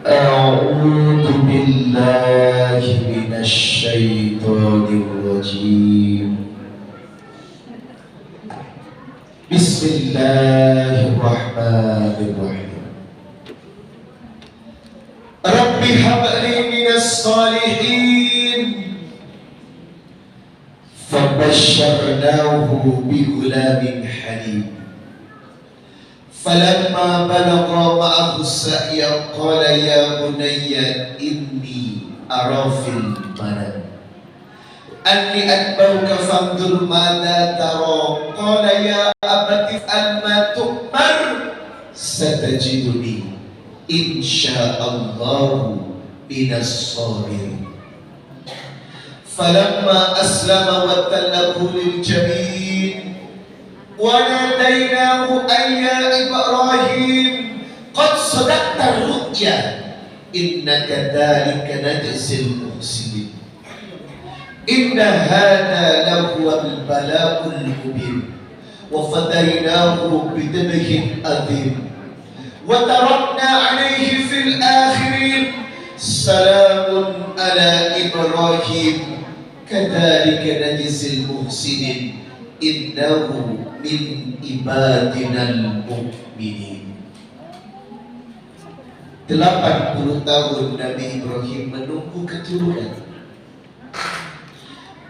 أعوذ بالله من الشيطان الرجيم. بسم الله الرحمن الرحيم. رب هب لي من الصالحين فبشرناه بغلام حليم فلما بلغ معه السعي قال يا بني إني أرى في المنام أني أتبعك فانظر ماذا ترى قال يا أبت افعل ما تؤمر ستجدني إن شاء الله من الصابرين فلما أسلم وتله للجبين وناديناه أن يا إبراهيم قد صدقت الرؤيا إنا كذلك نجزي المحسنين إن هذا لهو البلاء المبين وفديناه بذبح عظيم وتركنا عليه في الآخرين سلام على إبراهيم كذلك نجزي المحسنين إنه من ibadina al-mu'minin. 80 tahun Nabi Ibrahim menunggu keturunan.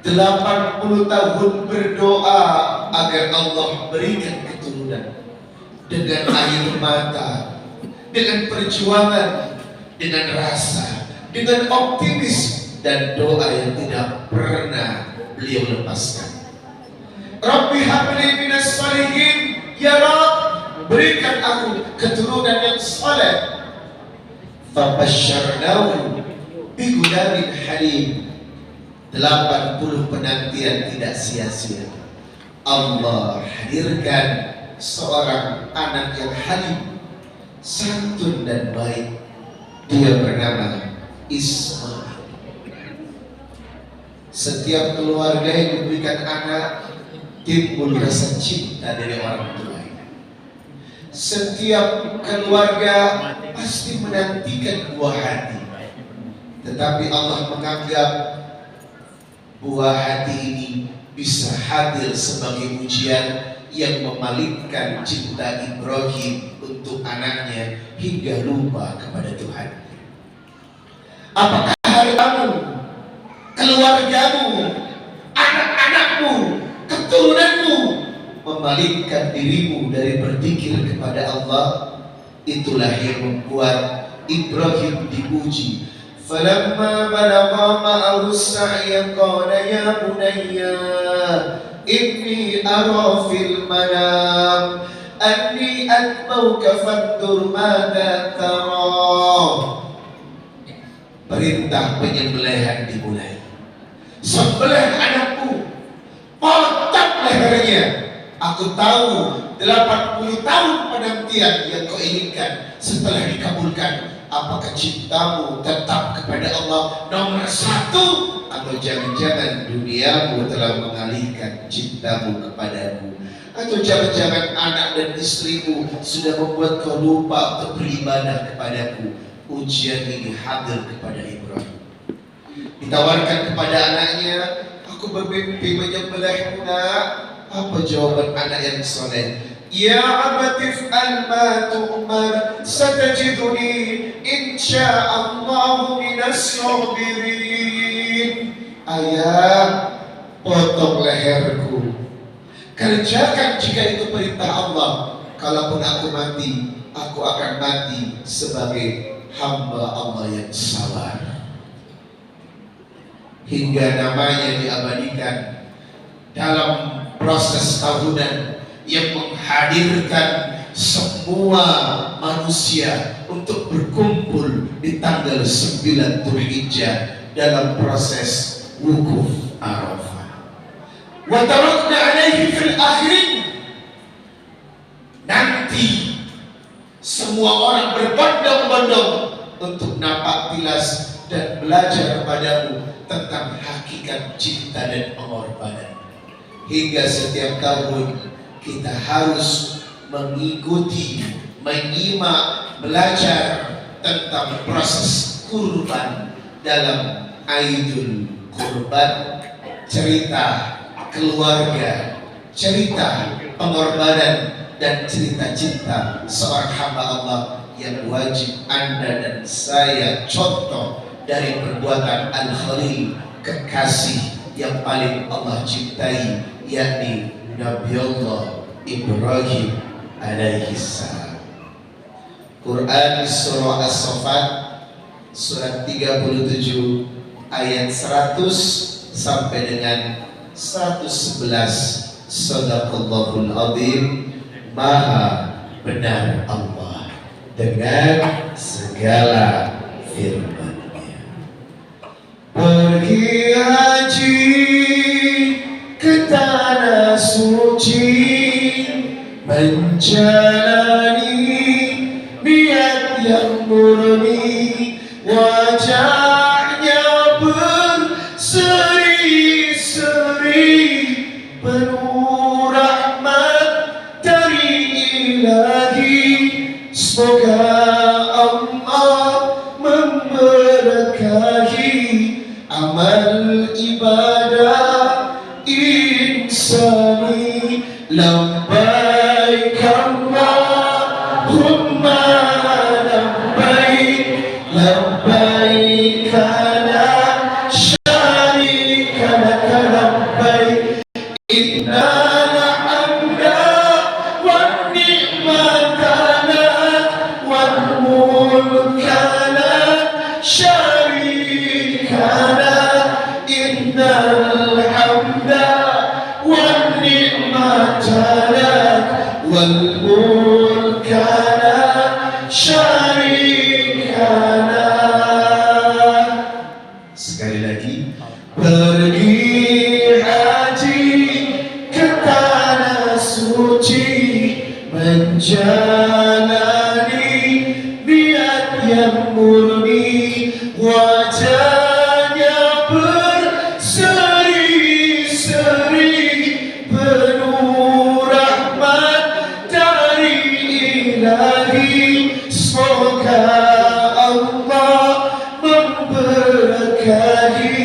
80 tahun berdoa agar Allah berikan keturunan. Dengan air mata, dengan perjuangan, dengan rasa, dengan optimis dan doa yang tidak pernah beliau lepaskan. Rabbi habli minas salihin, ya Rabb, berikan aku keturunan yang saleh. Fabasyarnahu bi gulamin halim. 80 penantian tidak sia-sia. Allah hadirkan seorang anak yang halim, santun dan baik. Dia bernama Ismail. Setiap keluarga yang diberikan anak timbul rasa cinta dari orang tuanya. Setiap keluarga pasti menantikan buah hati, tetapi Allah menganggap buah hati ini bisa hadir sebagai ujian yang memalingkan cinta Ibrahim untuk anaknya hingga lupa kepada Tuhan. Apakah hartamu, keluargamu, anak-anakmu, keturunanmu memalingkan dirimu dari berzikir kepada Allah? Itulah yang membuat Ibrahim dipuji. Falamma balagha ma'ahu as-sa'ya qala ya bunayya inni ara fil manam anni atbauka fandur madza tara. Perintah penyembelihan dimulai. Sembelih anakku, potong lehernya. Aku tahu 80 tahun penantian yang kau inginkan setelah dikabulkan. Apakah cintamu tetap kepada Allah nomor 1, atau jangan-jangan duniamu telah mengalihkan cintamu kepadamu, atau jangan-jangan anak dan istrimu sudah membuat kau lupa untuk beribadah kepadaku? Ujian ini hadir kepada Ibrahim. Ditawarkan kepada anaknya, aku bermimpi menyembelihmu nak. Apa jawaban anak yang soleh? Ya abati if'al ma tu'mar satajiduni insya'allahu minas sabirin. Ayah, potong leherku. Kerjakan jika itu perintah Allah. Kalaupun aku mati, aku akan mati sebagai hamba Allah yang sabar. Hingga namanya diabadikan dalam proses tahunan yang menghadirkan semua manusia untuk berkumpul di tanggal 9 Dzulhijjah dalam proses wukuf Arafah. Wa tarakna alaihi fil akhirin. Nanti semua orang berbondong-bondong untuk napak tilas dan belajar kepadamu tentang hakikat cinta dan pengorbanan. Hingga setiap tahun kita harus mengikuti, menyimak, belajar tentang proses kurban dalam Aidul Kurban, cerita keluarga, cerita pengorbanan, dan cerita cinta seorang hamba Allah yang wajib Anda dan saya contoh dari perbuatan Al-Khalil, kekasih yang paling Allah cintai, yakni Nabiullah Ibrahim alaihi salam. Quran Surah As-Saffat surat 37 ayat 100 sampai dengan 111. Sadaqallahul Azim. Maha benar Allah dengan segala firman-Nya. Pergi haji ke tanah suci, menjalani niat yang murni, wajahnya berseri-seri, penuh rahmat dari Ilahi. Semoga Allah memberkahi amal ibadah insani. Labbaik Allahumma labbaik, labbaik la syarika laka labbaik, innal hamda wan ni'mata lak wal mulka la syarika lak, innal hamda wan ni'mata lak wal mulka la syarika lak. Sekali lagi, pergi haji ke tanah suci, menjalani niat yang murni, wajahnya berseri-seri, penuh rahmat dari Ilahi. Semoga Allah memberkahi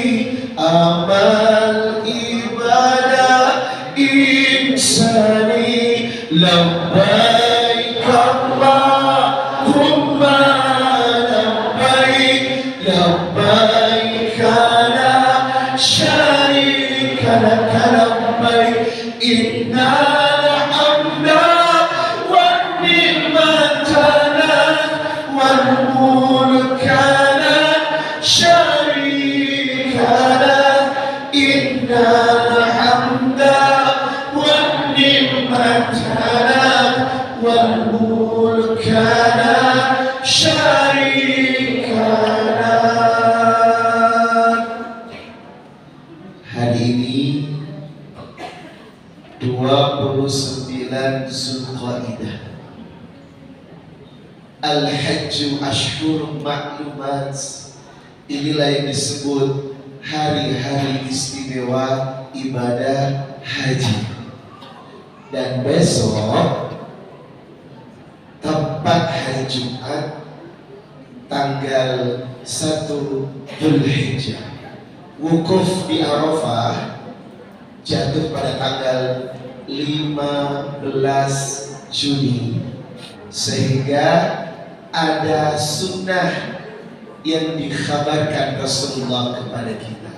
amal ibadah insani. Labbaik Allahumma labbaik, labbaik la syarika laka labbaik, innal hamda wan ni'mata lak wal mulka la syarika lak, innal hamda wan ni'mata lak wal mulka la syarika lak. Hari ini 29 Zulqaidah. Al-Hajju Ashhurun Ma'lumat. Inilah yang disebut hari-hari istimewa ibadah haji. Dan besok tepat hari Jumat tanggal 1 Dzulhijjah, wukuf di Arafah jatuh pada tanggal 15 Juni, sehingga ada sunnah yang dikhabarkan Rasulullah kepada kita.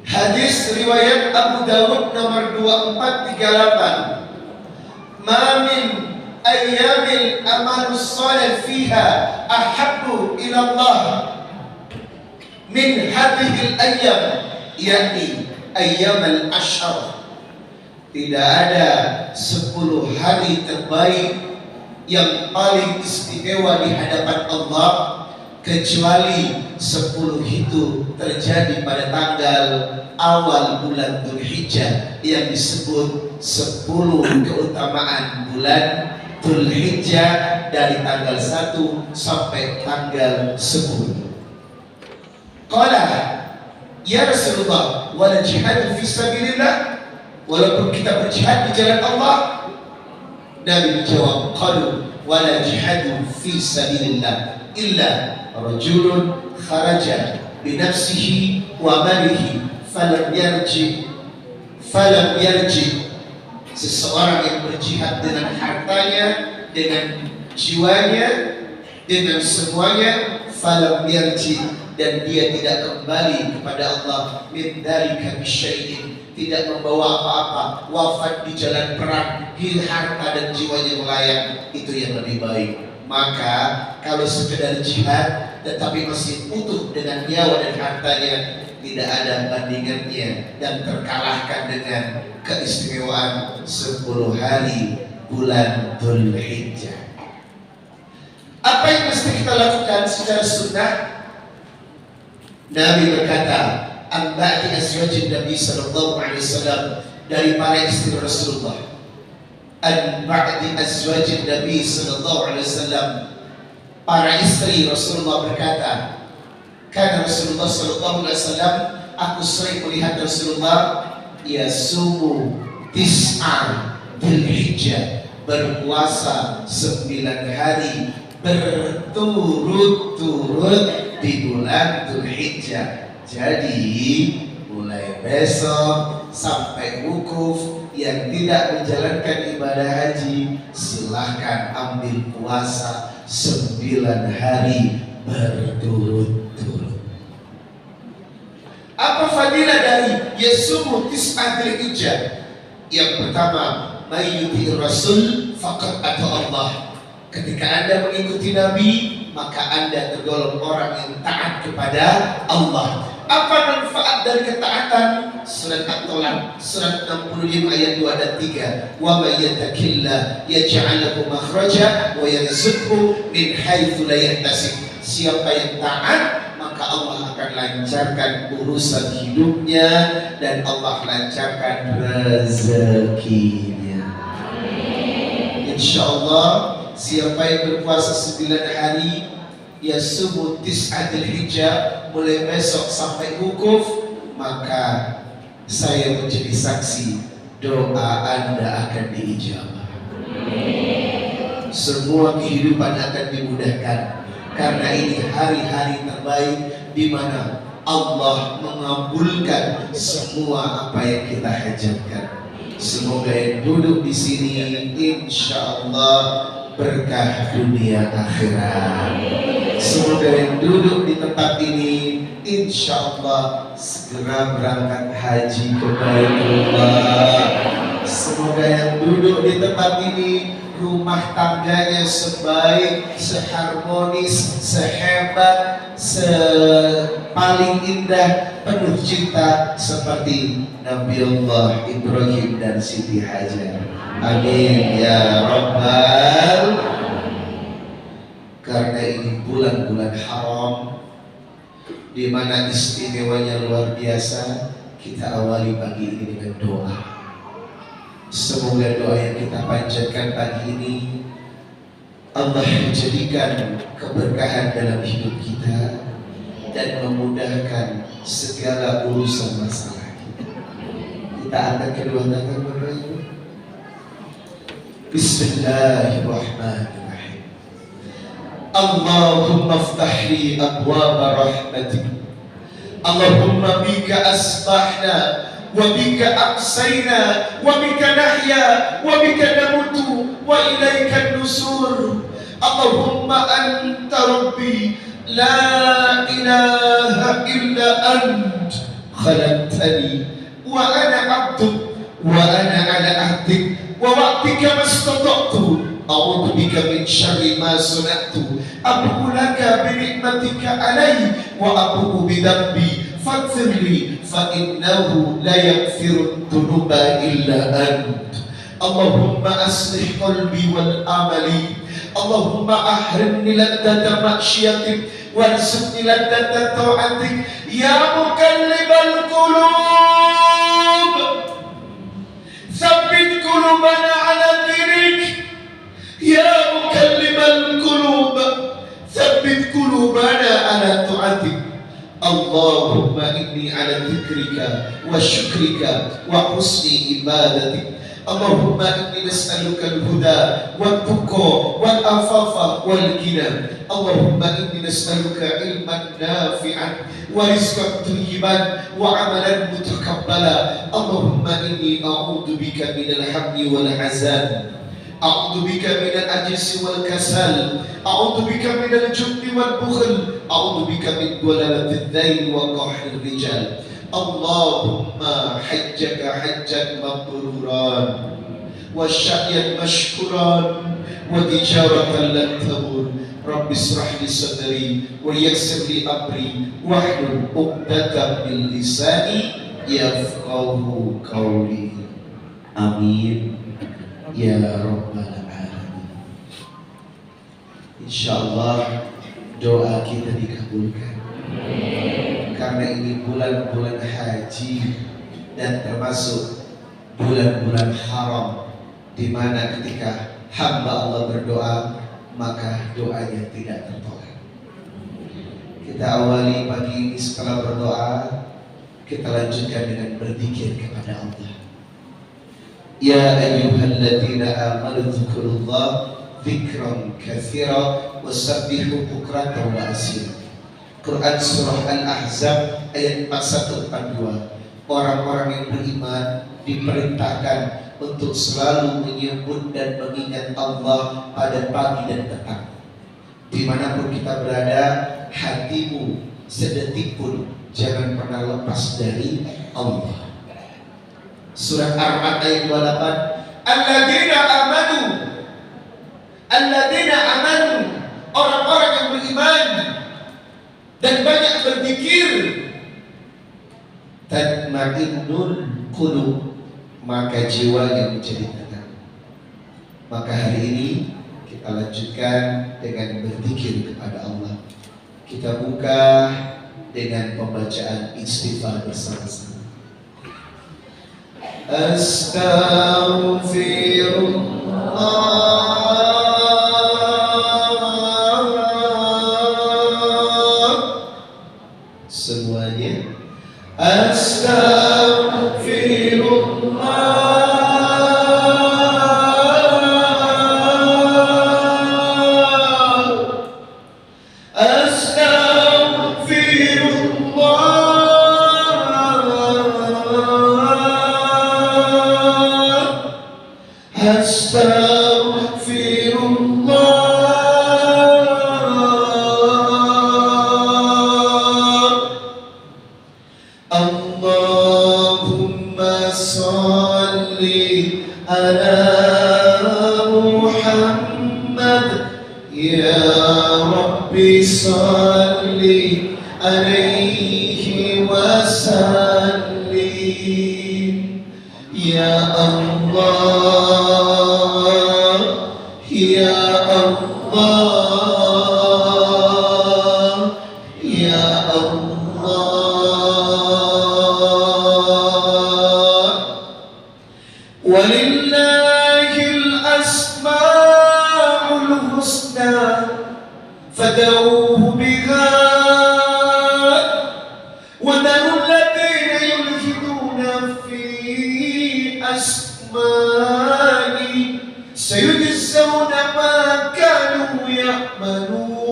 Hadis riwayat Abu Dawud nomor 2438. Ma min ayyamil amalus salih fiha ahabbu ila Allah min hadhil ayyam, yakni ayyam al-ashr. Tidak ada 10 hari terbaik yang paling istimewa di hadapan Allah kecuali 10 itu terjadi pada tanggal awal bulan Dzulhijjah, yang disebut 10 keutamaan bulan Dzulhijjah dari tanggal 1 sampai tanggal 10. Qala ya Rasulullah, wala jihad fi sabilillah, walaupun kita berjihad di jalan Allah? Nabi menjawab, qalu wala jihadu fi sabilillah illa rajulun kharaja binafsihi wa malihi falam yarji. Seseorang yang berjihad dengan hartanya, dengan jiwanya, dengan semuanya, falam yarji, dan dia tidak kembali kepada Allah, min dzalika bisyai'in, tidak membawa apa-apa, wafat di jalan perang, harta dan jiwanya melayang, itu yang lebih baik. Maka kalau sekedar jihad tetapi masih utuh dengan nyawa dan hartanya, tidak ada bandingannya dan terkalahkan dengan keistimewaan 10 hari bulan Dzulhijjah. Apa yang mesti kita lakukan secara sunnah? Nabi berkata, "Amba'ti azwajin Nabi sallallahu alaihi wasallam," dari para istri Rasulullah. "Amba'ti azwajin Nabi sallallahu alaihi wasallam," para istri Rasulullah berkata, karena Rasulullah sallallahu alaihi wasallam, aku sering melihat Rasulullah yasumu tis'a Dzulhijjah, berpuasa 9 hari berturut-turut di bulan Dzulhijjah. Jadi mulai besok sampai wukuf yang tidak menjalankan ibadah haji, silahkan ambil puasa 9 hari berturut-turut. Apa fadilah dari yasumu tis'a Dzulhijjah? Yang pertama, mayyuti Rasul faqad ata Allah. Ketika Anda mengikuti Nabi, maka Anda tergolong orang yang taat kepada Allah. Apa manfaat dari ketaatan? Surat At-Talaq, surat 65 ayat 2 dan 3. Wa may yattaqillah yaj'al lahu makhraja wa yarzuqhu min haitsu la yahtasib. Siapa yang taat, maka Allah akan lancarkan urusan hidupnya dan Allah lancarkan rezekinya. Insyaallah, siapa yang berpuasa 9 hari yasumu tis'a Dzulhijjah, mulai besok sampai wukuf, maka saya menjadi saksi doa Anda akan diijabah. Semua kehidupan akan dimudahkan, karena ini hari-hari terbaik di mana Allah mengabulkan semua apa yang kita hajatkan. Semoga yang duduk di sini insyaallah berkah dunia akhirat. Semoga yang duduk di tempat ini insyaallah segera berangkat haji ke Baitullah. Semoga yang duduk di tempat ini rumah tangganya sebaik, seharmonis, sehebat, paling indah, penuh cinta seperti Nabiullah Ibrahim dan Siti Hajar. Amin ya Rabbal. Karena ini bulan-bulan haram di mana istimewanya luar biasa, kita awali pagi ini dengan doa. Semoga doa yang kita panjatkan pagi ini Allah menjadikan keberkahan dalam hidup kita dan memudahkan segala urusan masalah kita. Kita angkat kedua tangan berayu. Bismillahirrahmanirrahim. Allahumma aftah li abwaba rahmatik. Allahumma bika asbahna wa bika amsayna wa bika nahya wa bika namutu wa ilaika nusur. Allahumma anta rabbi la ilaha illa ant khalaqtani wa ana abduk wa ana ala ahdik wa wa'dika mastata'tu a'udzu bika min syarri ma sana'tu abu laka bi ni'matika alayya wa abu bi dhanbi faghfirli fa innahu la yaghfiru dhunuba illa ant. Allahumma aslih qalbi wal amali. Allahumma ahrimni laddata maksyiatik warzuqni laddata ta'atik ya mukallibal qulub tsabbit qulubana ala dinik ya mukallibal qulub tsabbit qulubana ala ta'atik. Allahumma inni ala dzikrika wa syukrika wa husni ibadatik. Allahumma inni nas'aluka al-huda wat-tuqa wal-afafa wal-ghina. Allahumma inni nas'aluka ilman nafi'an wa rizqan thayyiban wa amalan mutaqabbala. Allahumma inni a'udzu bika minal hammi wal hazan, a'udzu bika minal ajzi wal kasal, a'udzu bika minal jubni wal bukhl, a'udzu bika min dhalalatid dayn wa qahril rijal. Allahumma hajjaka hajjan mabruran wa sya'yan mashkuran wa tijaratan lan tabur. Rabbi israh li sadri wa yassir li amri wahlul 'uqdatam min lisani yafqahu qawli. Amin ya rabbal alamin. Insyaallah doa kita dikabulkan. Karena ini bulan-bulan haji dan termasuk bulan-bulan haram, di mana ketika hamba Allah berdoa maka doanya tidak tertolak. Kita awali pagi ini setelah berdoa, kita lanjutkan dengan berzikir kepada Allah. Ya ayyuhalladzina amanu dzkurullah dzikran katsira wasabbihu bukratan wa asila. Quran surah Al-Ahzab ayat 41-42. Orang-orang yang beriman diperintahkan untuk selalu menyebut dan mengingat Allah pada pagi dan petang. Dimanapun kita berada, hatimu sedetik pun jangan pernah lepas dari Allah. Surah Ar-Ra'd ayat 28. Alladzina amanu, orang-orang yang beriman dan banyak berzikir, tatma'innul qulub, maka jiwanya menjadi tenang. Maka hari ini kita lanjutkan dengan berzikir kepada Allah. Kita buka dengan pembacaan istighfar bersama-sama. Astaghfirullah. Semuanya Allahumma salli ala Muhammad, ya Rabbi salli alaihi wa sallim. Ya Allah, ya Allah, ya Allah. Walillahil asma'ul husna fad'uuhu biha wa dharul ladzina yulhiduna fi asma'i sayujzawna ma kanu ya'malun.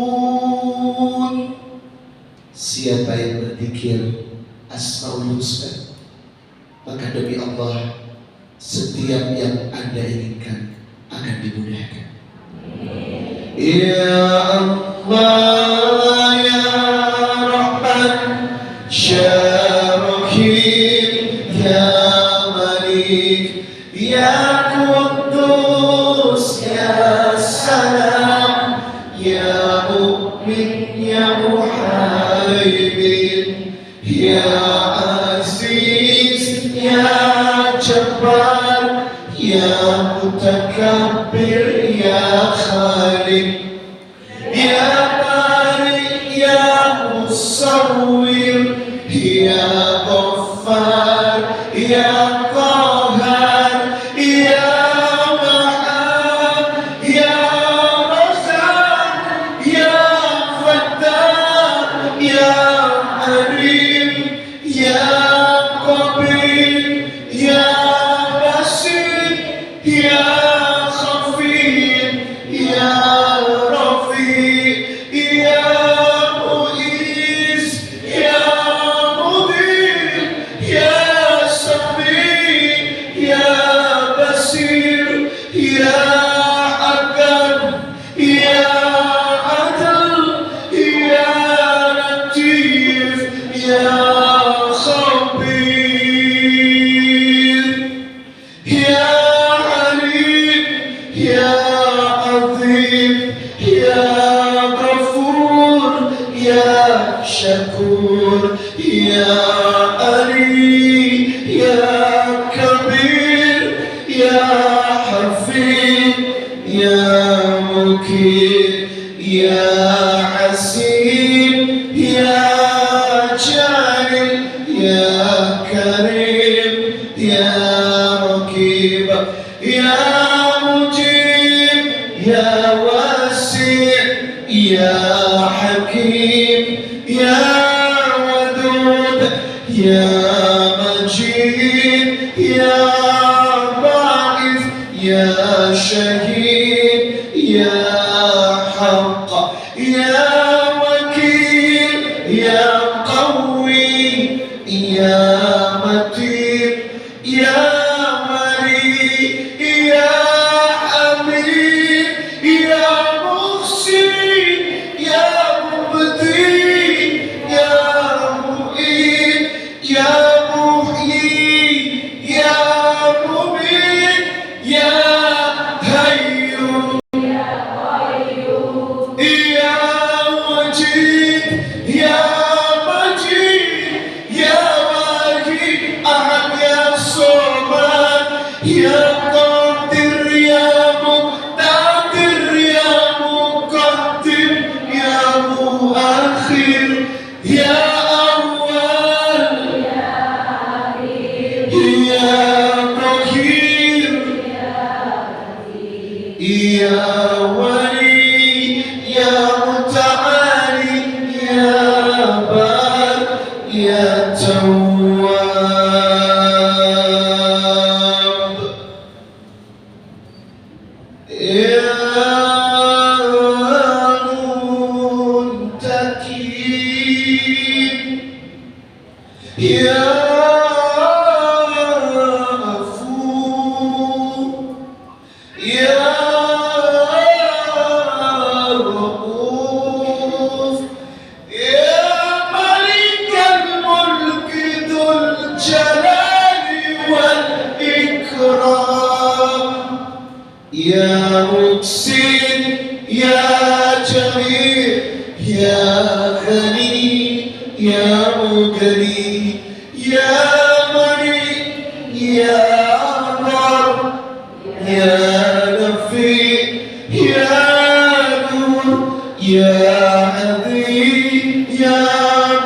Siapa yang berzikir Asmaul Husna, maka demi Allah setiap yang Anda inginkan akan dimudahkan. Ya Allah, ya Rahman, ya Rahim, ya Malik, ya Quddus, ya Salam, ya Mu'min, ya Muhaimin, ya Aziz, ya Jabbar, ya Mutakabbir, ya Khaliq, ya Bari, ya Musawwir, ya Ghaffar, ya Qahhar, ya Wahhab, ya Razzaq, ya Fattah, ya Alim, ya Qabir, ya Basir, شكور يا علي يا كبير يا حفيظ يا مكير يا حسيب يا جليل يا كريم يا رقيب يا مجيب يا واسع يا حكيم يا ودود يا مجيد يا باعث يا شهيد يا حق يا وكيل يا قوي يا متين يا ولي يا حميد يا محسن يا مبدي يا معين يا محيي يا مميت يا حي يا مجيد يا مجيد يا واحد أحد يا صمد يا قادر يا مقتدر يا مقدم يا مؤخر يا أول يا ظهير يا ولي يا متعالي يا بار يا تواب يا منتقم يا عفو يا رؤوف يا ملك الملك ذو الجلال والإكرام يا محسن يا جميل يا غني يا مغني يا مني يا بر يا نفي يا نور يا عظيم يا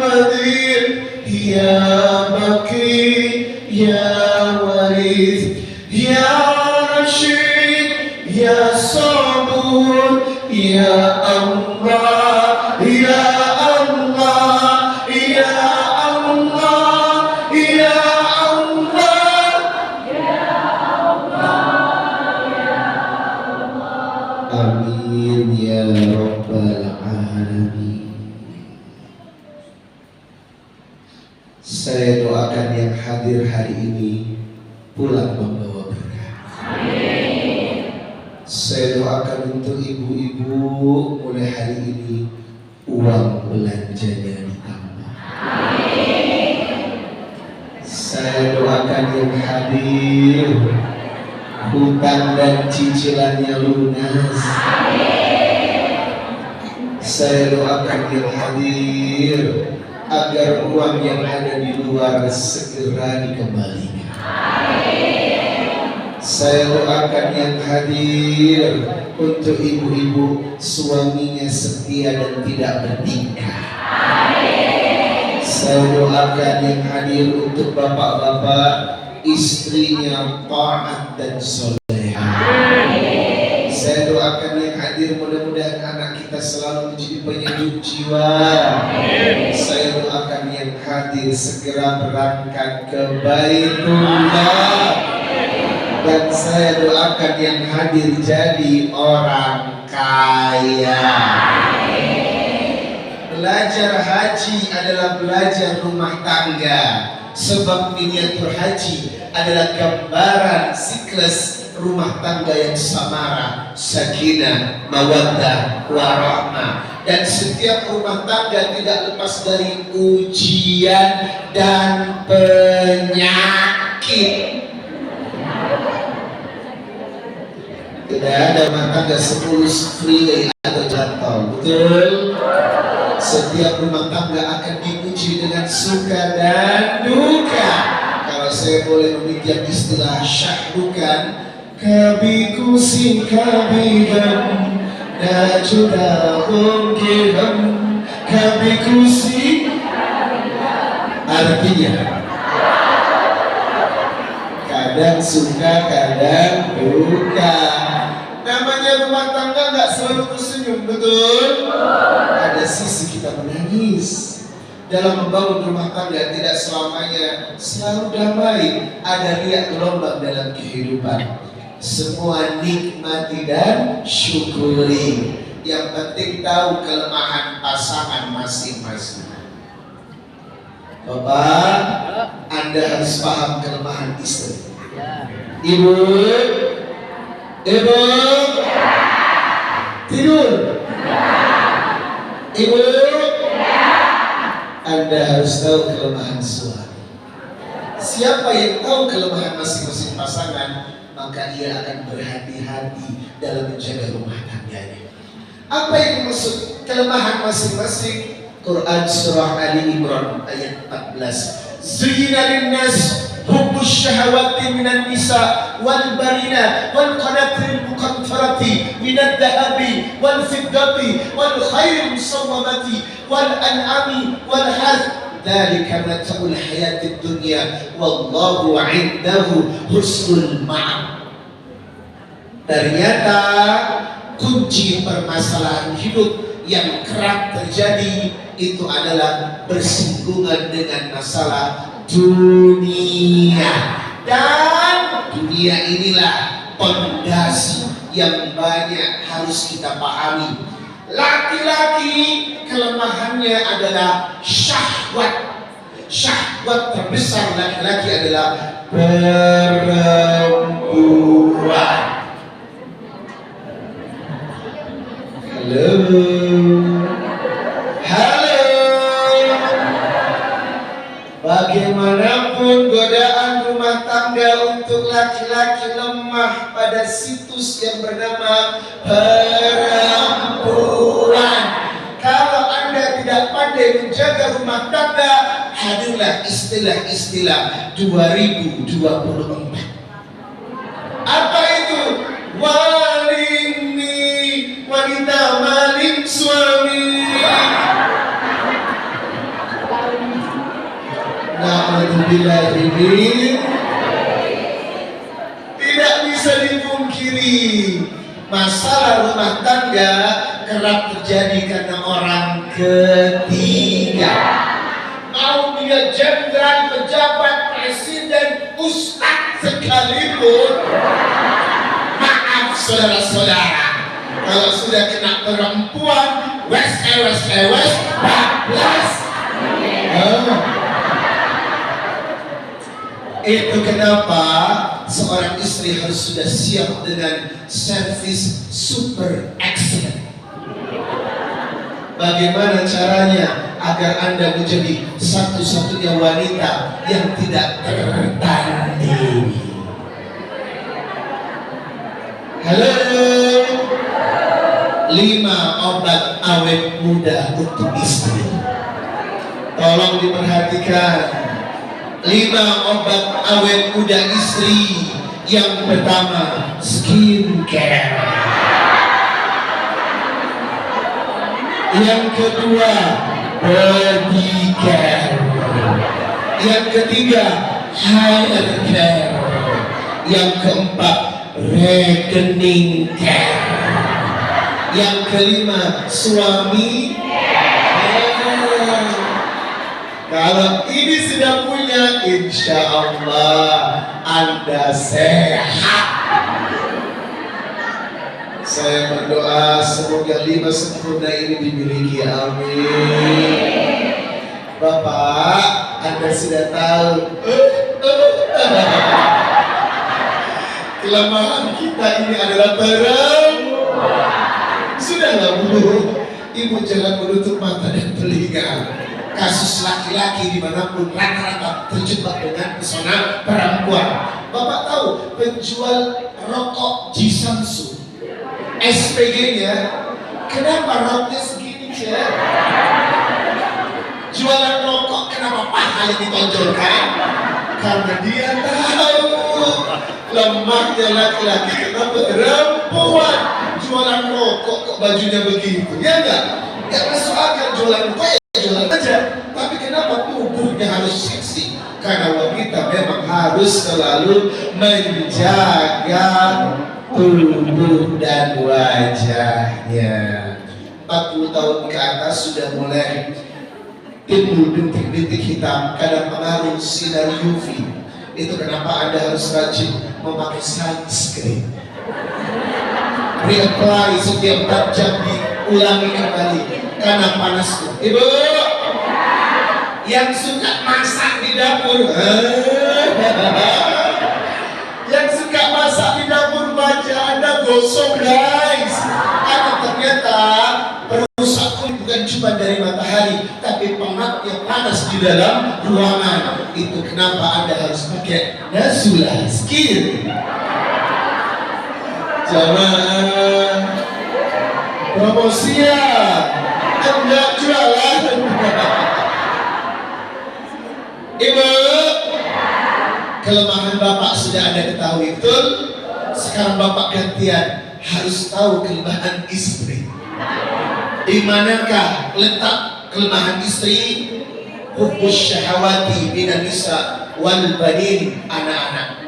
بديع يا بكي يا وريث يا رشيد يا صبور يا الله يا الله يا الله يا الله amin ya rabbal alamin. Saya doakan yang hadir hari ini pulang membawa berkah. Saya doakan untuk ibu-ibu mulai hari ini uang belanjanya ditambah. Saya doakan yang hadir hutang dan cicilannya lunas. Saya doakan yang hadir agar uang yang ada di luar segera dikembalikan. Saya doakan yang hadir untuk ibu-ibu suaminya setia dan tidak bertingkah. Saya doakan yang hadir untuk bapak-bapak istrinya taat dan soleha. Saya doakan yang hadir mudah-mudahan anak kita selalu menjadi penyejuk jiwa. Saya doakan yang hadir segera berangkat ke Baitullah. Dan saya doakan yang hadir jadi orang kaya. Belajar haji adalah belajar rumah tangga. Sebab miniatur haji adalah gambaran siklus rumah tangga yang samara, sakinah, mawaddah, warahmah. Dan setiap rumah tangga tidak lepas dari ujian dan penyakit. Tidak ada rumah tangga 10 free atau jatuh. Betul? Setiap rumah tangga akan diuji dengan suka dan duka. Kalau saya boleh meminjam istilah syahdukan, kabi kusi kabi gam, najuda hongkeham, kabi kusi. Artinya kadang suka, kadang duka. Namanya rumah tangga nggak selalu tersenyum, betul? Ada sisi kita menangis. Dalam membangun rumah tangga tidak selamanya selalu damai. Ada riak gelombang dalam kehidupan. Semua nikmati dan syukuri. Yang penting tahu kelemahan pasangan masing-masing. Bapak, Anda harus paham kelemahan istri. Ibu, tidur. Ibu, Anda harus tahu kelemahan suami. Siapa yang tahu kelemahan masing-masing pasangan, maka ia akan berhati-hati dalam menjaga rumah tangganya. Apa yang dimaksud kelemahan masing-masing? Quran surah Ali Imran ayat 14. Zuyyina linnas hubbus syahawati minan nisa wal barina wal qanatiril muqantarati minad dahabi wal fiddati wal khairil musawwamati wal an'ami wal harth. Dzalika mata'ul hayatid dunya wallahu 'indahu husnul ma'ab. Ternyata kunci permasalahan hidup yang kerap terjadi itu adalah bersinggungan dengan masalah dunia. Dan dunia inilah pondasi yang banyak harus kita pahami. Laki-laki kelemahannya adalah syahwat. Syahwat terbesar laki-laki adalah perempuan. Halo. Bagaimanapun godaan rumah tangga untuk laki-laki lemah pada situs yang bernama perempuan. Kalau Anda tidak pandai menjaga rumah tangga, hadirlah istilah-istilah 2024. Apa itu? Walini, wanita maling suami. Na'udzubillahi. Tidak bisa dipungkiri, masalah rumah tangga kerap terjadi karena orang ketiga. Mau dia jenderal, pejabat, presiden, ustadz sekalipun, maaf saudara-saudara, kalau sudah kena perempuan, bablas. Itu kenapa seorang istri harus sudah siap dengan servis super excellent. Bagaimana caranya agar Anda menjadi satu-satunya wanita yang tidak tertandingi? Halo. 5 obat awet muda untuk istri. Tolong diperhatikan. 5 obat awet muda istri. Yang pertama, skincare. Yang kedua, body care. Yang ketiga, hair care. Yang keempat, rekening care. Yang kelima, suami. Kalau ini sudah punya, insya Allah Anda sehat. Saya berdoa semoga 5 sempurna ini dimiliki. Amin. Bapak, Anda sudah tahu kelemahan kita ini adalah perempuan. Sudahlah Bu, Ibu jangan menutup mata dan telinga. Kasus laki-laki dimanapun rata-rata terjebak dengan pesona perempuan. Bapak tahu penjual rokok Jisamsu, SPG-nya, kenapa roknya segini, Cek? yang ditonjolkan? Karena dia tahu lemahnya laki-laki karena perempuan. Jualan rokok kok bajunya begitu, ya enggak? Enggak masuk akal. Jualan rokok ya jualan aja. Tapi kenapa tubuhnya harus seksi? Karena wanita memang harus selalu menjaga tubuh dan wajahnya. 40 tahun ke atas sudah mulai timbul bintik-bintik hitam karena pengaruh sinar UV. Itu kenapa Anda harus rajin memakai sunscreen. Reapply setiap 4 jam, diulangi kembali karena panas tuh. Ibu yang suka masak di dapur, yang suka masak di dapur, baca Anda gosok guys. Karena ternyata perusak kulit bukan cuma dari matahari, tapi pengapnya panas di dalam ruangan. Itu kenapa Anda harus pakai Nazula Skin. Jamaah promosi ya, enggak jualan. Ibu, kelemahan Bapak sudah Anda ketahui, betul? Sekarang Bapak gantian harus tahu kelemahan istri. Di manakah letak kelemahan istri? Hubbus syahawati minan nisa wal banin, anak-anak,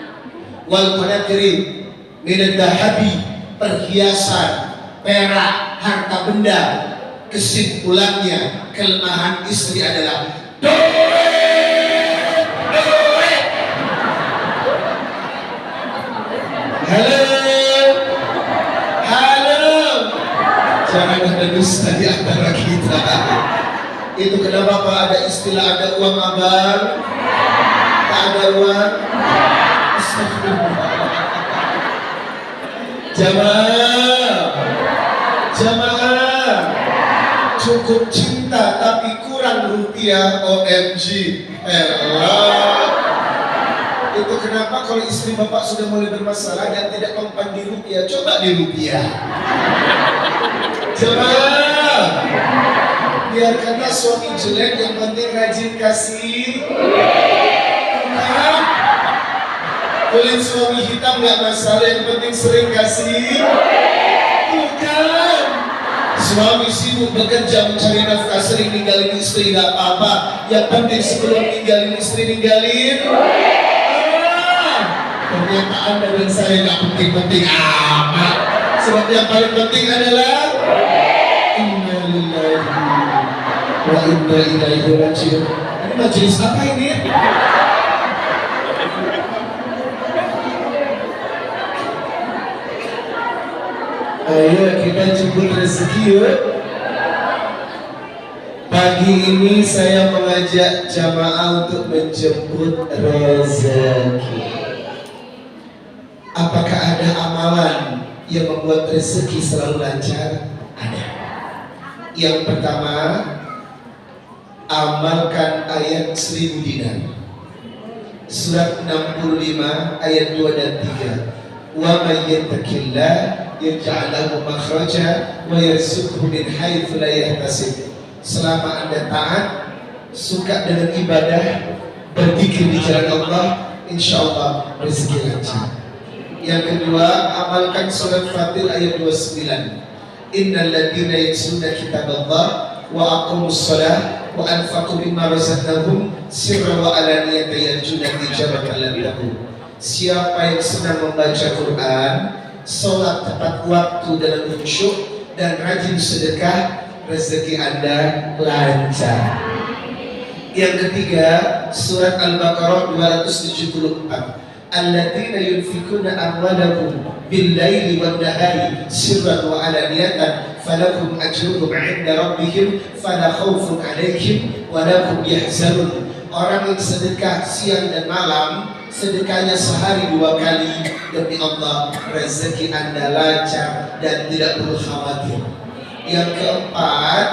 wal qanatir minad dahabi, perhiasan, perak, harta benda. Kesimpulannya kelemahan istri adalah duit. Halo, jangan ada dusta di antara kita. Itu kenapa Pak ada istilah ada uang abang, tak ada uang. Astagfirullah. Jamaah, cukup cinta tapi kurang rupiah. OMG. Itu kenapa kalau istri Bapak sudah mulai bermasalah dan tidak mempan di rupiah, coba di rupiah. Jamaah, biarkanlah suami jelek, yang penting rajin kasih. Kulit suami hitam nggak masalah, yang penting sering kasih. Bukan. Suami sibuk bekerja mencari nafkah, sering ninggalin istri nggak apa-apa. Yang penting sebelum ninggalin istri ninggalin. Ternyata Anda dan saya nggak penting-penting amat. Sebab yang paling penting adalah inna lillahi wa inna ilaihi raji'un. Ini majelis apa ini? Ayo kita jemput rezeki yuk. Pagi ini saya mengajak jamaah untuk menjemput rezeki. Apakah ada amalan yang membuat rezeki selalu lancar? Ada. Yang pertama, amalkan ayat 1000 dinar. Surat 65 ayat 2 dan 3. Wa may yattaqillah yaj'al lahu makhraja wa yarzuqhu min haitsu la yahtasib. Selama Anda taat, suka dengan ibadah, berzikir di jalan Allah, insyaallah rezeki lancar. Yang kedua, amalkan surat Fatir ayat 29. Innal ladzina yatluna kitaballah wa aqamus shalah wa anfaqu mimma razaqnahum sirran wa alaniyatan yarjuna tijaratan lan tabur. Siapa yang senang membaca Quran, sholat tepat waktu dalam khusyuk, dan rajin sedekah, rezeki Anda lancar. Yang ketiga, surat Al-Baqarah 274. Alladzina yunfikuna amwalahum bil-laili wan-nahari sirran wa alaniyatan falakum ajruhum 'inda rabbihim fala khaufun 'alaihim wa lahum yahzanun. Orang yang sedekah siang dan malam, sedekahnya sehari 2 kali, demi Allah rezeki Anda lancar dan tidak perlu khawatir. Yang keempat,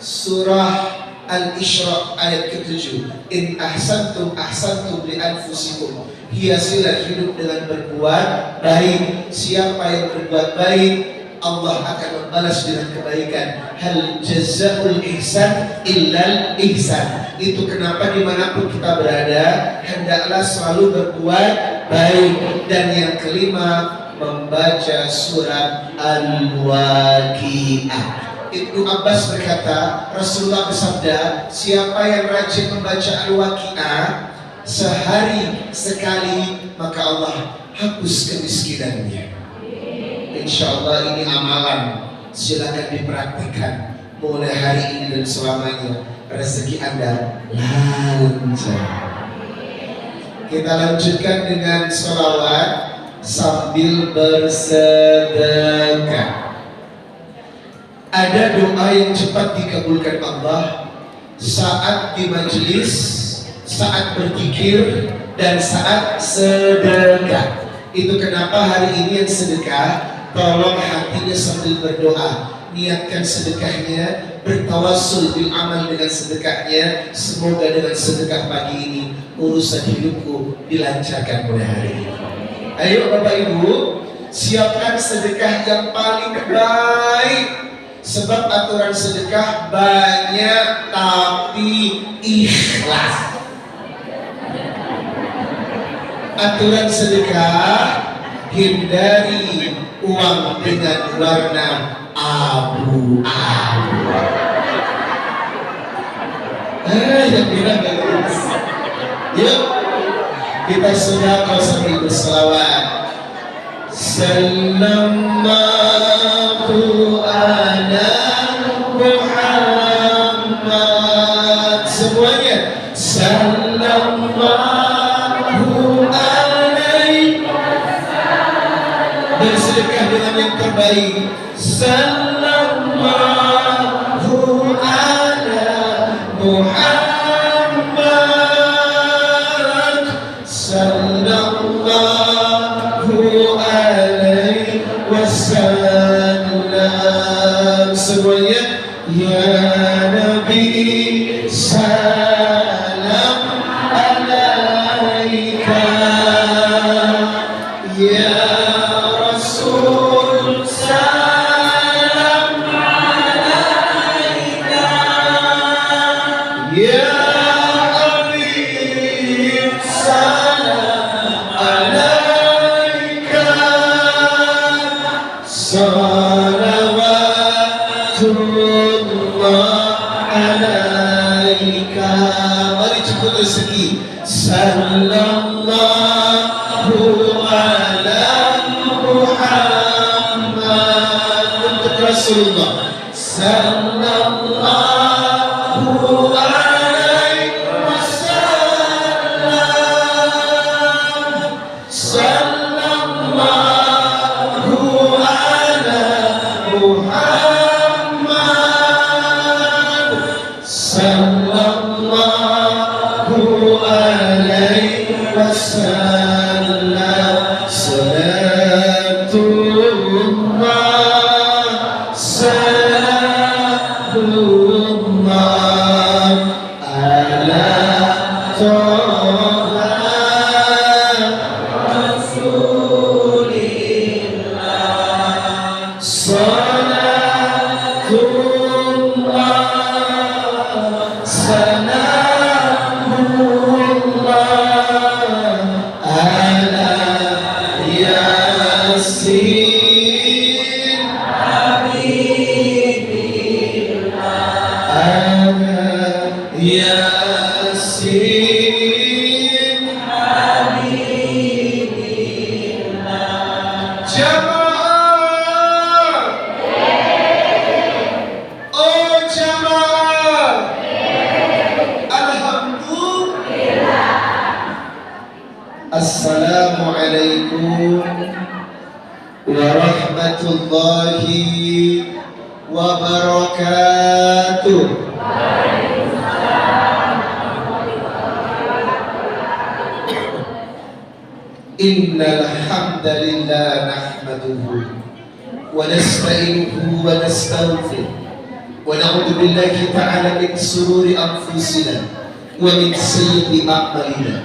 surah Al-Isra ayat ke-7. In ahsantum ahsantum li anfusikum. Hiasilah hidup dengan berbuat baik. Siapa yang berbuat baik, Allah akan membalas dengan kebaikan. Hal jazaul ihsan illal ihsan. Itu kenapa dimanapun kita berada, hendaklah selalu berbuat baik. Dan yang kelima, membaca surat Al-Waqi'ah. Ibnu Abbas berkata, Rasulullah bersabda, siapa yang rajin membaca Al-Waqi'ah sehari sekali, maka Allah hapus kemiskinannya. Insya Allah ini amalan, silakan dipraktikkan mulai hari ini dan selamanya. Rezeki Anda lancar. Kita lanjutkan dengan sholawat sambil bersedekah. Ada doa yang cepat dikabulkan Allah saat di majelis, saat berzikir, dan saat sedekah. Itu kenapa hari ini yang sedekah, tolong hatinya sambil berdoa, niatkan sedekahnya, bertawassul bil amal dengan sedekahnya. Semoga dengan sedekah pagi ini urusan hidupku dilancarkan mulai hari ini. Ayo Bapak Ibu, siapkan sedekah yang paling baik. Sebab aturan sedekah banyak tapi ikhlas. Aturan sedekah, hindari uang dengan warna abu-abu. Yang bilang bagus. Yuk kita sedekah sambil berselawat. Sallallahu ala Muhammad. Semuanya sallallahu alaihi wasallam. Bersedekah dengan yang terbaik. Sallallahu ala Muhammad. Sallallahu alaihi wasallam. Semuanya ya Nabi salam alaika, ya Rasul salam alaika, ya Habib salam alaika. Salawatullah alaika. Mari cepat rezeki. Sallallahu ala Muhammad. Untuk Rasulullah sallallahu alaihi wasallam. Sallallahu ala Muhammad. Sallallahu alaihi wasallam. Salatullah, salamullah ala Toha Rasulillah. Salatullah, salamullah ala Yasin Habibillah, ala Yasin Habibillah. Jamaah, oh jamaah, alhamdulillah. Assalamualaikum warahmatullahi wabarakatuh. Innal hamdalillah nahmaduhu wa nasta'inuhu wa nastaghfiruh wa na'udzu billahi ta'ala min shururi anfusina wa min sayyiati a'malina.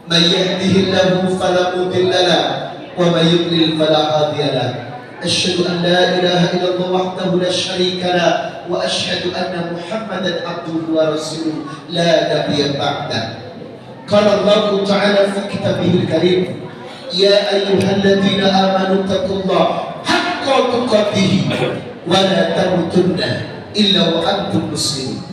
May yahdihillahu fala mudilla lahu wa may yudlil fala hadiya lahu. asyhadu an la ilaha illallah wahdahu la syarika lah wa asyhadu anna Muhammadan abduhu wa rasuluh la nabiyya ba'da. Qala Allah Ta'ala fi kitabihil karim, ya ayyuhalladzina amanu taqullaha haqqa tuqatih wa la tamutunna illa wa antum muslimun.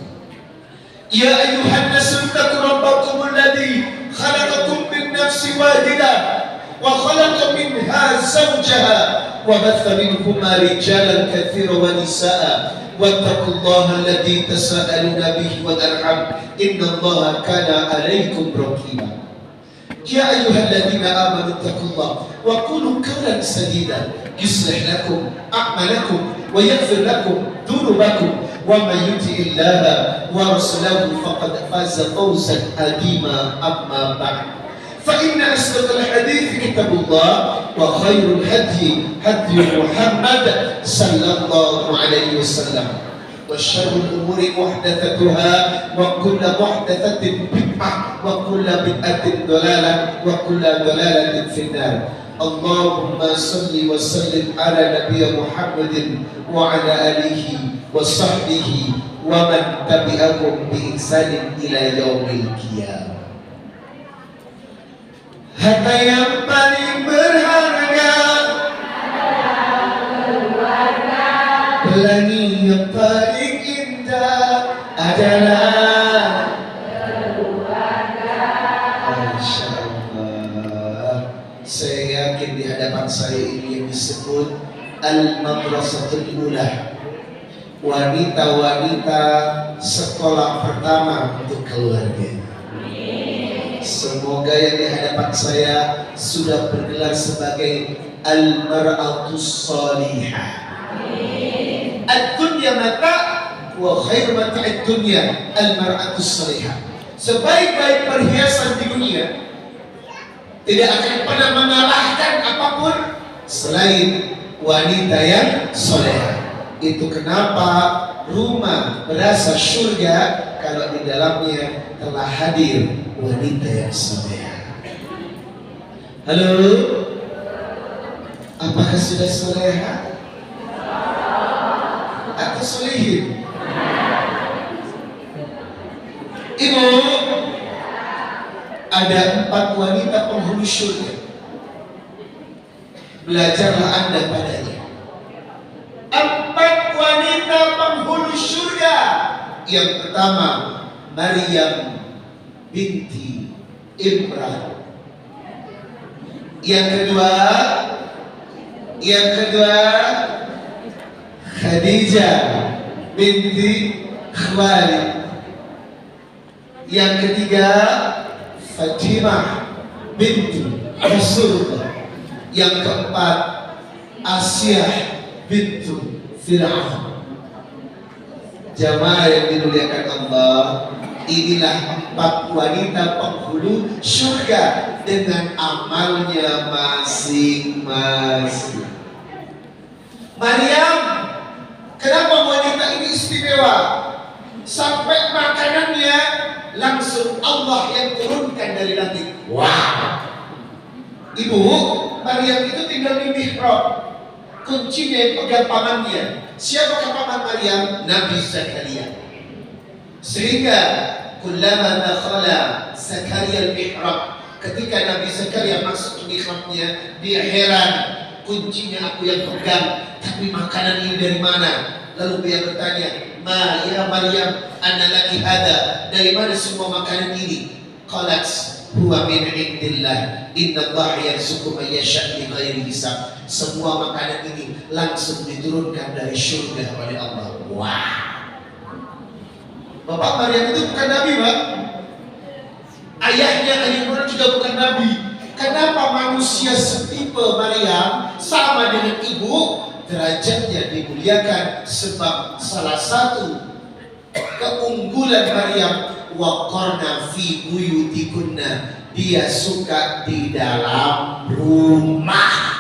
Ya ayyuhan nasu taqu rabbakum alladzi khalaqakum min nafsin wahidah wa khalaqa minha zawjaha wa batha minhuma rijalan katsiran wa nisaa'a wattaqullaha alladzi tasaaluna bihi wal arham innallaha kana 'alaykum raqiba. Ya ayyuhalladzina amanu taqullaha wa qulu qawlan sadida yuslih lakum a'malakum wa yaghfir lakum dhunubakum wa man yuti'illaha wa rasulahu faqad faza fawzan 'azima. Amma ba'd, fa inna asdaqal hadithi kitabullah wa khairul hadyi hadyu Muhammad sallallahu alaihi wasallam wa syarrul umuri muhdatsatuha wa kullu muhdatsatin bid'ah wa kullu bid'atin dhalalah wa kullu dhalalatin finnar. Allahumma salli wa sallim ala nabiyyina Muhammadin wa ala alihi wa sahbihi wa man tabi'ahum bi ihsanin ila yaumil qiyamah. Harta yang paling berharga, pelangi yang paling indah adalah keluarga. Masya Allah. Saya yakin di hadapan saya ini yang disebut Al-Madrasatul Ula, wanita-wanita sekolah pertama untuk keluarga. Semoga yang di hadapan saya sudah bergelar sebagai Al-Mar'atus Salihah. Ad-dunya mata wa khairu mata'id dunya Al-Mar'atus Salihah. Sebaik-baik perhiasan di dunia tidak akan pernah mengalahkan apapun selain wanita yang solehah. Itu kenapa rumah berasa surga kalau di dalamnya telah hadir wanita yang solehah. Halo, apakah sudah solehah atau solehin? Ibu, ada 4 wanita penghulu surga. Belajarlah Anda padanya. 4 wanita penghulu surga. Yang pertama, Maryam binti Imran. Yang kedua Khadijah binti Khuwailid. Yang ketiga Fatimah binti Rasulullah. Yang keempat Asyah binti Fir'aun. Jamaah yang dimuliakan Allah, inilah 4 wanita penghulu surga dengan amalnya masing-masing. Maryam, kenapa wanita ini istimewa? Sampai makanannya langsung Allah yang turunkan dari langit. Wow. Ibu, Maryam itu tinggal di mihrab. Kuncinya yang pegang pamannya. Siapakah paman Maryam? Nabi Zakaria. Sehingga kullama dakhala Zakaria al-mihrab, ketika Nabi Zakaria masuk ke mihrabnya, dia heran, kuncinya aku yang pegang, tapi makanan ini dari mana? Lalu dia bertanya, "Ma ya Maryam, anna laki hada?" Dari mana semua makanan ini? Qalat, "Huwa min indillah, innallaha yarzuqu man yasha' bighairi hisab." Semua makanan ini langsung diturunkan dari surga oleh Allah. Wah. Bapak Maryam itu bukan nabi, Pak. Ayahnya Imran juga bukan nabi. Kenapa manusia setipe Maryam sama dengan ibu derajatnya dimuliakan? Sebab salah satu keunggulan Maryam, waqarna fi buyutikunna, dia suka di dalam rumah.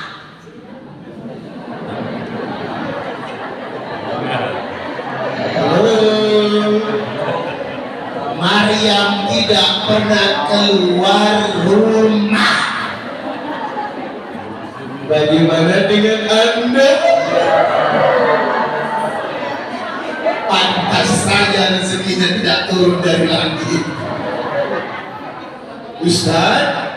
Maryam tidak pernah keluar rumah. Bagaimana dengan Anda? saja rezekinya tidak turun dari langit. Ustaz,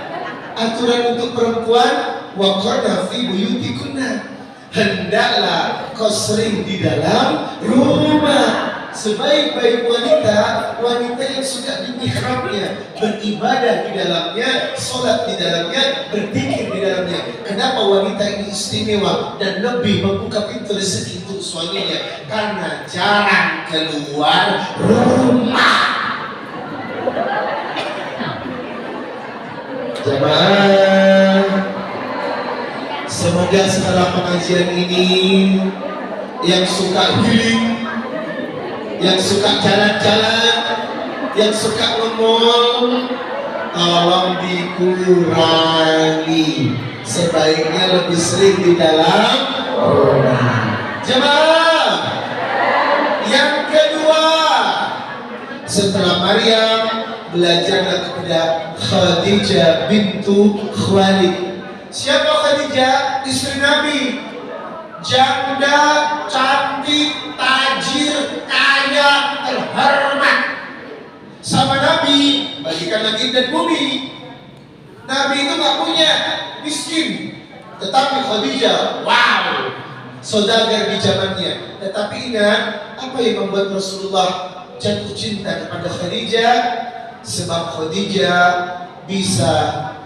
aturan untuk perempuan waqarna fi buyutikunna, hendaklah kau sering di dalam rumah. Sebaik-baik wanita, wanita yang sudah di mihrabnya, beribadah di dalamnya, sholat di dalamnya, berzikir di dalamnya. Kenapa wanita ini istimewa dan lebih membuka pintu rezeki untuk suaminya? Karena jarang keluar rumah. Jemaah, semoga setelah pengajian ini yang suka healing, yang suka jalan-jalan, yang suka nge-mall, tolong dikurangi. Sebaiknya lebih sering di dalam rumah. Jemaah, yang kedua, setelah Maryam belajarlah kepada Khadijah bintu Khuwailid. Siapa Khadijah? Istri Nabi, janda, cantik, tajir, kaya, terhormat. Sama Nabi, bagikan langit dan bumi. Nabi itu gak punya, miskin. Tetapi Khadijah, wow, saudagar di zamannya. Tetapi ingat, apa yang membuat Rasulullah jatuh cinta kepada Khadijah? Sebab Khadijah bisa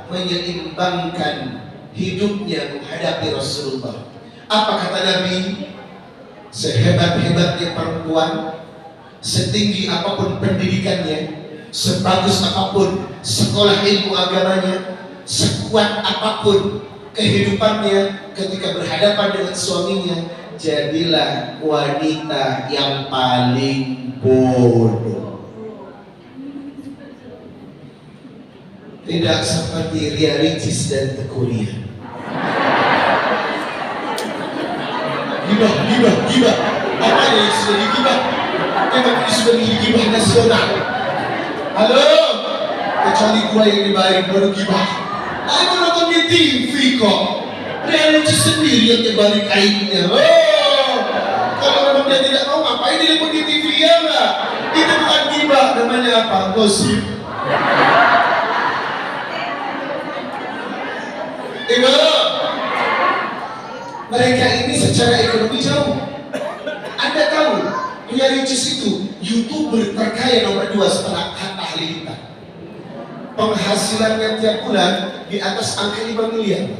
menyeimbangkan hidupnya menghadapi Rasulullah. Apa kata Nabi? Sehebat-hebatnya perempuan, setinggi apapun pendidikannya, sebagus apapun sekolah ilmu agamanya, sekuat apapun kehidupannya, ketika berhadapan dengan suaminya, jadilah wanita yang paling bodoh. Tidak seperti Ria Ricis dan Teguh Ryan. Gibah. Apa yang sudah digibah? Memang ini sudah digibah nasional. Halo? Kecuali gua yang dibayar baru gibah. Aku nonton di TV kok. Ria Ricis sendiri yang nyebarin aibnya. Oh, kalau memang dia tidak mau, ngapain dia di TV ya enggak? Itu bukan gibah, namanya apa? Gosip. Mereka ini secara ekonomi jauh. Anda tahu, Ria Ricis itu YouTuber terkaya nomor 2 setelah Hatta Halilintar. Penghasilannya tiap bulan di atas angka 5 miliar.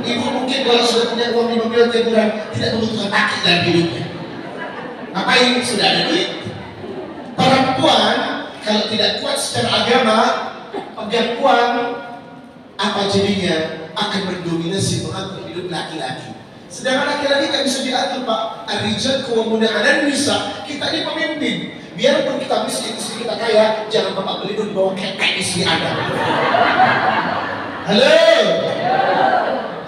Ibu mungkin kalau sudah punya uang 5 miliar tiap bulan tidak membutuhkan kaki dalam hidupnya. Ngapain? Sudah ada duit. Perempuan kalau tidak kuat secara agama, pegang uang, apa jadinya? Akan mendominasi mengatur hidup laki-laki. Sedangkan laki-laki gak bisa diatur, Pak. Ar-rijal qawwamuna 'alan nisa. Kita ini pemimpin. Biarpun kita miskin, istri kita kaya, jangan Bapak Belidun bawa kayak istri Anda. Halo?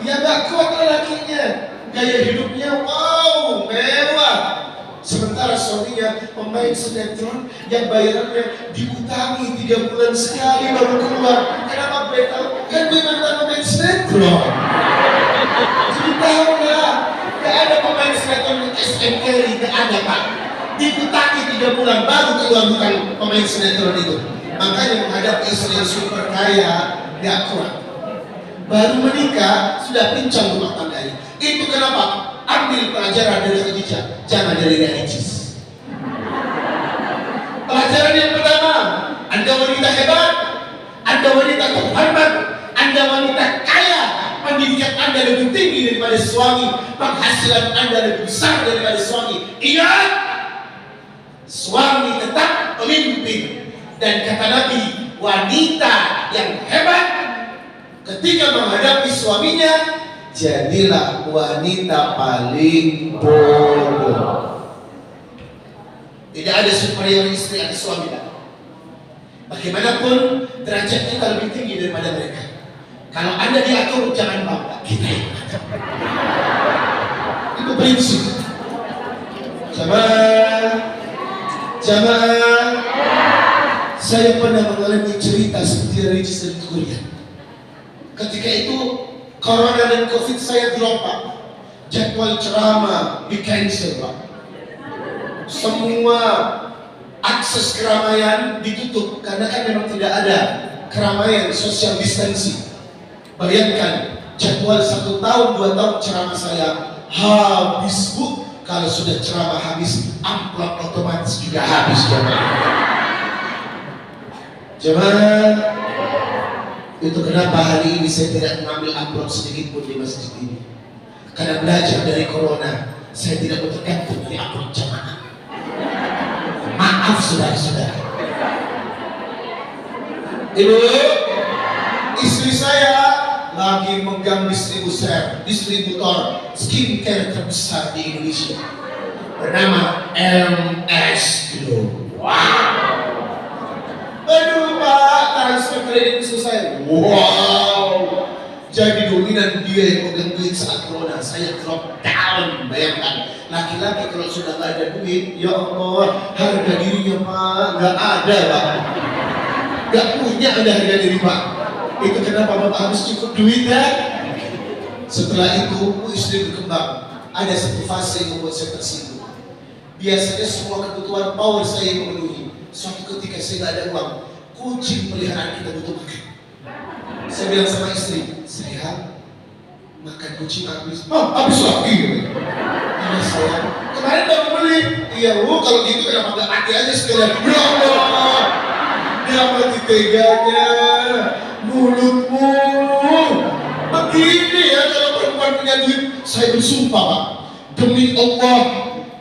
Ya gak kuat lakinya. Gaya hidupnya wow, mewah. Sementara suaminya pemain sinetron yang bayarannya diutangi 3 bulan sekali baru keluar. Kenapa gue tahu? Kan gue mantan pemain sinetron. Jadi tahu lah, gak ada pemain sinetron yang SM Kelly, gak ada Pak. Diutangi 3 bulan baru keluar bukan pemain sinetron itu. Makanya menghadapi istri yang super kaya gak kuat. Baru menikah sudah pincang rumah tangganya. Itu kenapa? Ambil pelajaran dari Khadijah, jangan dari Ria Ricis. Pelajaran yang pertama, Anda wanita hebat, Anda wanita terhormat, Anda wanita kaya, pendidikan Anda lebih tinggi daripada suami, penghasilan Anda lebih besar daripada suami. Ingat, suami tetap pemimpin. Dan kata Nabi, wanita yang hebat ketika menghadapi suaminya, jadilah wanita paling bodoh. Tidak ada superior istri atau suami. Bagaimanapun derajat kita lebih tinggi daripada mereka. Kalau Anda diatur, jangan bangga, kita yang atur. Itu prinsip. Jamaah, saya pernah mengalami cerita seperti Ricis dan Teguh Ryan. Ketika itu Corona dan Covid saya dilompat. jadwal ceramah di cancel Pak. Semua akses keramaian ditutup karena kan memang tidak ada keramaian, social distancing. Bayangkan jadwal 1 tahun 2 tahun ceramah saya habis Bu. Kalau sudah ceramah habis, amplop otomatis juga habis jemaah. Itu kenapa hari ini saya tidak mengambil amplop sedikit pun di masjid ini. Karena belajar dari corona, saya tidak mau tergantung dari amplop jemaah. Maaf saudara-saudara. Ibu, istri saya lagi megang distributor skincare terbesar di Indonesia bernama MS Glow. Wow. Aduh Pak, transfer kredit selesai. Wow. Jadi dominan dia yang megang duit saat corona. Saya drop down. Bayangkan, laki-laki kalau sudah nggak ada duit, ya Allah, harga dirinya Pak nggak ada Pak. Nggak punya ada harga diri Pak. Itu kenapa Bapak harus cukup duit ya? Setelah itu istri berkembang. Ada satu fase yang membuat saya tersinggung. Biasanya semua kebutuhan power saya yang memenuhi. Suatu ketika saya nggak ada uang, kucing peliharaan kita butuh makan. Saya bilang sama istri, sayang, makan kucing habis. Oh, habis lagi. Iya sayang. Kemarin baru beli. Iya Bu, kalau gitu kenapa nggak mati aja sekalian? Ya Allah, dia mati teganya. Mulutmu begini ya kalau perempuan punya duit. Saya bersumpah Pak, demi Allah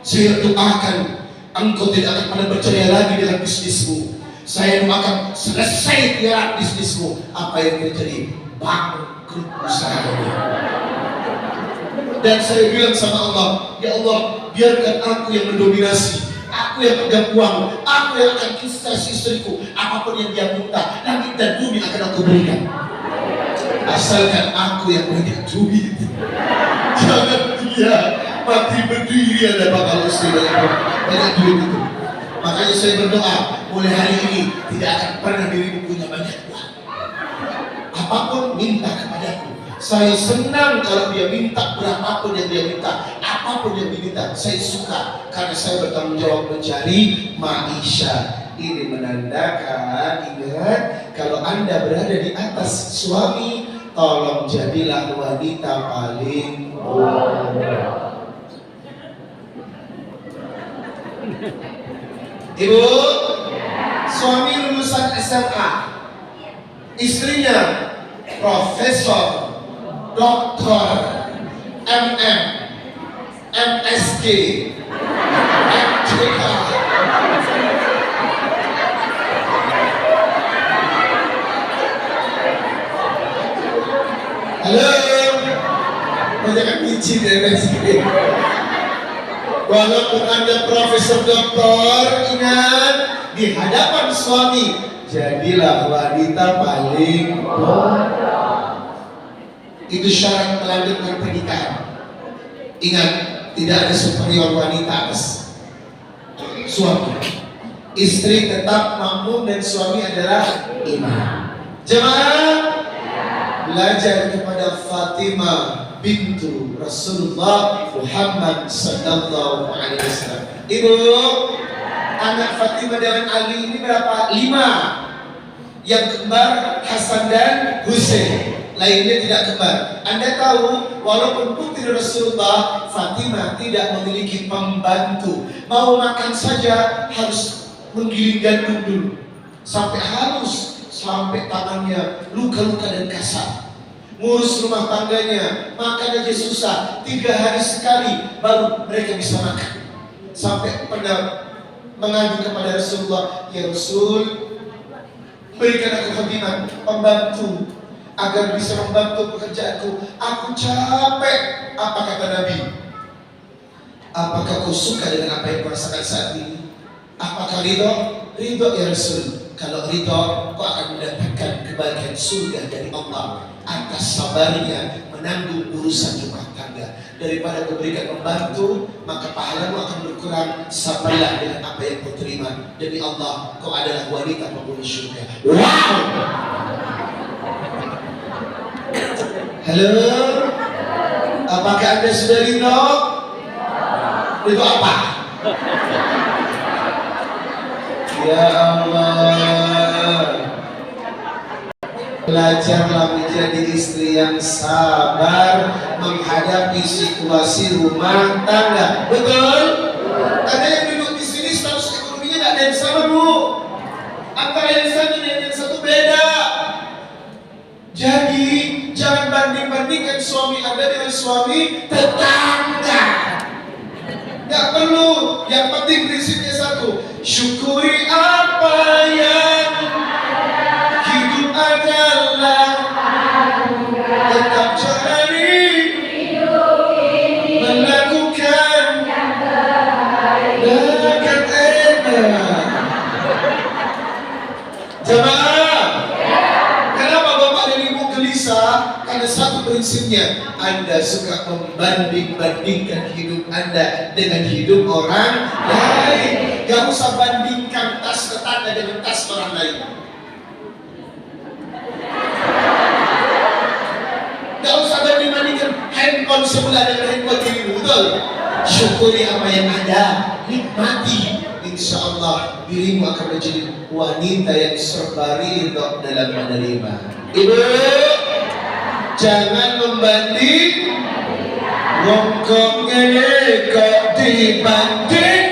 saya doakan engkau tidak akan pernah percaya lagi dengan bisnismu. Saya doakan selesai tiara bisnismu. Apa yang terjadi? Bangkrut usahanya. Dan saya bilang sama Allah, ya Allah, biarkan aku yang mendominasi, aku yang pegang uang, aku yang akan investasi istriku. Apapun yang dia minta, langit dan bumi akan aku berikan. Asalkan aku yang banyak duit. Jangan dia mati berdiri ada bakal istri banyak duit itu. Makanya saya berdoa, mulai hari ini tidak akan pernah dirimu punya banyak uang. Apapun minta kepadaku. Saya senang kalau dia minta berapapun yang dia minta, apapun yang diminta, saya suka karena saya bertanggung jawab mencari maisha. Ini menandakan, ingat, kalau Anda berada di atas suami, tolong jadilah wanita paling bodoh. Ibu, suami lulusan SMA, istrinya profesor, doktor, MM, MSG, MTK. Halo, banyak micin ya MSG. Walaupun Anda profesor doktor, ingat di hadapan suami jadilah wanita paling bodoh. Itu syarat melanjutkan pernikahan. Ingat, tidak ada superior wanita atas suami. Istri tetap makmum dan suami adalah imam. Jemaah, belajar kepada Fatimah bintu Rasulullah Muhammad sallallahu alaihi wasallam. Ibu, anak Fatimah dengan Ali ini berapa? 5. Yang kembar Hasan dan Husain. Lainnya tidak kembar. Anda tahu, walaupun putri Rasulullah, Fatimah tidak memiliki pembantu. Mau makan saja harus menggiling gandum dulu, sampai halus, sampai tangannya luka-luka dan kasar. Ngurus rumah tangganya, makan aja susah. 3 hari sekali baru mereka bisa makan. Sampai pernah mengadu kepada Rasulullah, ya Rasul, berikan aku Fatimah pembantu agar bisa membantu pekerjaanku. Aku capek. Apa kata Nabi? Apakah kau suka dengan apa yang kau rasakan saat ini? Apakah ridho? Ridho ya Rasul. Kalau ridho, kau akan mendapatkan kebahagiaan surga dari Allah atas sabarnya menanggung urusan rumah tangga. Daripada kau berikan membantu, maka pahalamu akan berkurang. Sabarlah dengan apa yang kau terima. Demi Allah, kau adalah wanita penghuni surga. Wow! Halo, Apakah Anda sudah ridho? Ridho apa? Ya Allah. Belajarlah menjadi istri yang sabar menghadapi situasi rumah tangga. Betul? Ada yang duduk di sini status ekonominya nggak ada yang sama, Bu. Antara yang satu dan yang satu beda. Jadi jangan banding-bandingkan suami Anda dengan suami tetangga. Nggak perlu. Yang penting prinsipnya satu. Syukuri apa yang hidup adalah. Tetap jalani melakukan yang akan enak. Jemaah, kenapa Bapak dan Ibu gelisah? Karena satu prinsipnya, Anda suka membanding-bandingkan hidup Anda dengan hidup orang lain. Gak usah bandingkan tas tetangga dengan tas orang lain. Gak usah banding-bandingkan handphone sebelah dengan handphone dirimu, betul? Syukuri apa yang ada, nikmati. Insya Allah dirimu akan menjadi wanita yang serba ridho dalam menerima. Ibu, jangan membanding. Wongkong ini kok dibanding.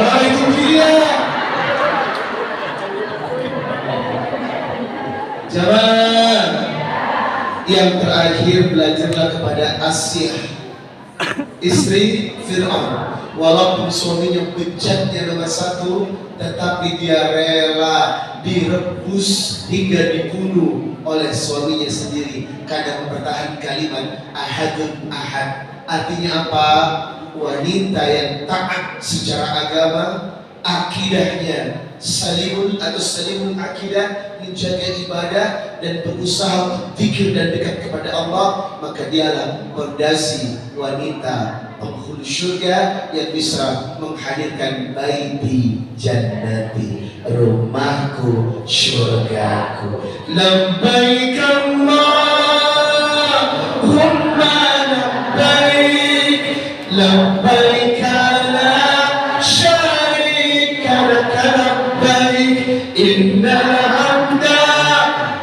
Nah itu dia. Jangan. Yang terakhir, belajarlah kepada Asyah, istri Fir'aun. Walaupun suaminya bejatnya nomor satu, tetapi dia rela direbus hingga dibunuh oleh suaminya sendiri karena mempertahankan kalimat ahadun ahad. Artinya apa? Wanita yang taat secara agama, akidahnya salimul atau salimul akidah, menjaga ibadah dan berusaha untuk zikir dan dekat kepada Allah, maka dialah fondasi wanita penghulu surga yang bisa menghadirkan baiti jannati, rumahku surgaku. Labbaik Allahumma labbaik, labbaik la syarika lak labbaik, innal hamda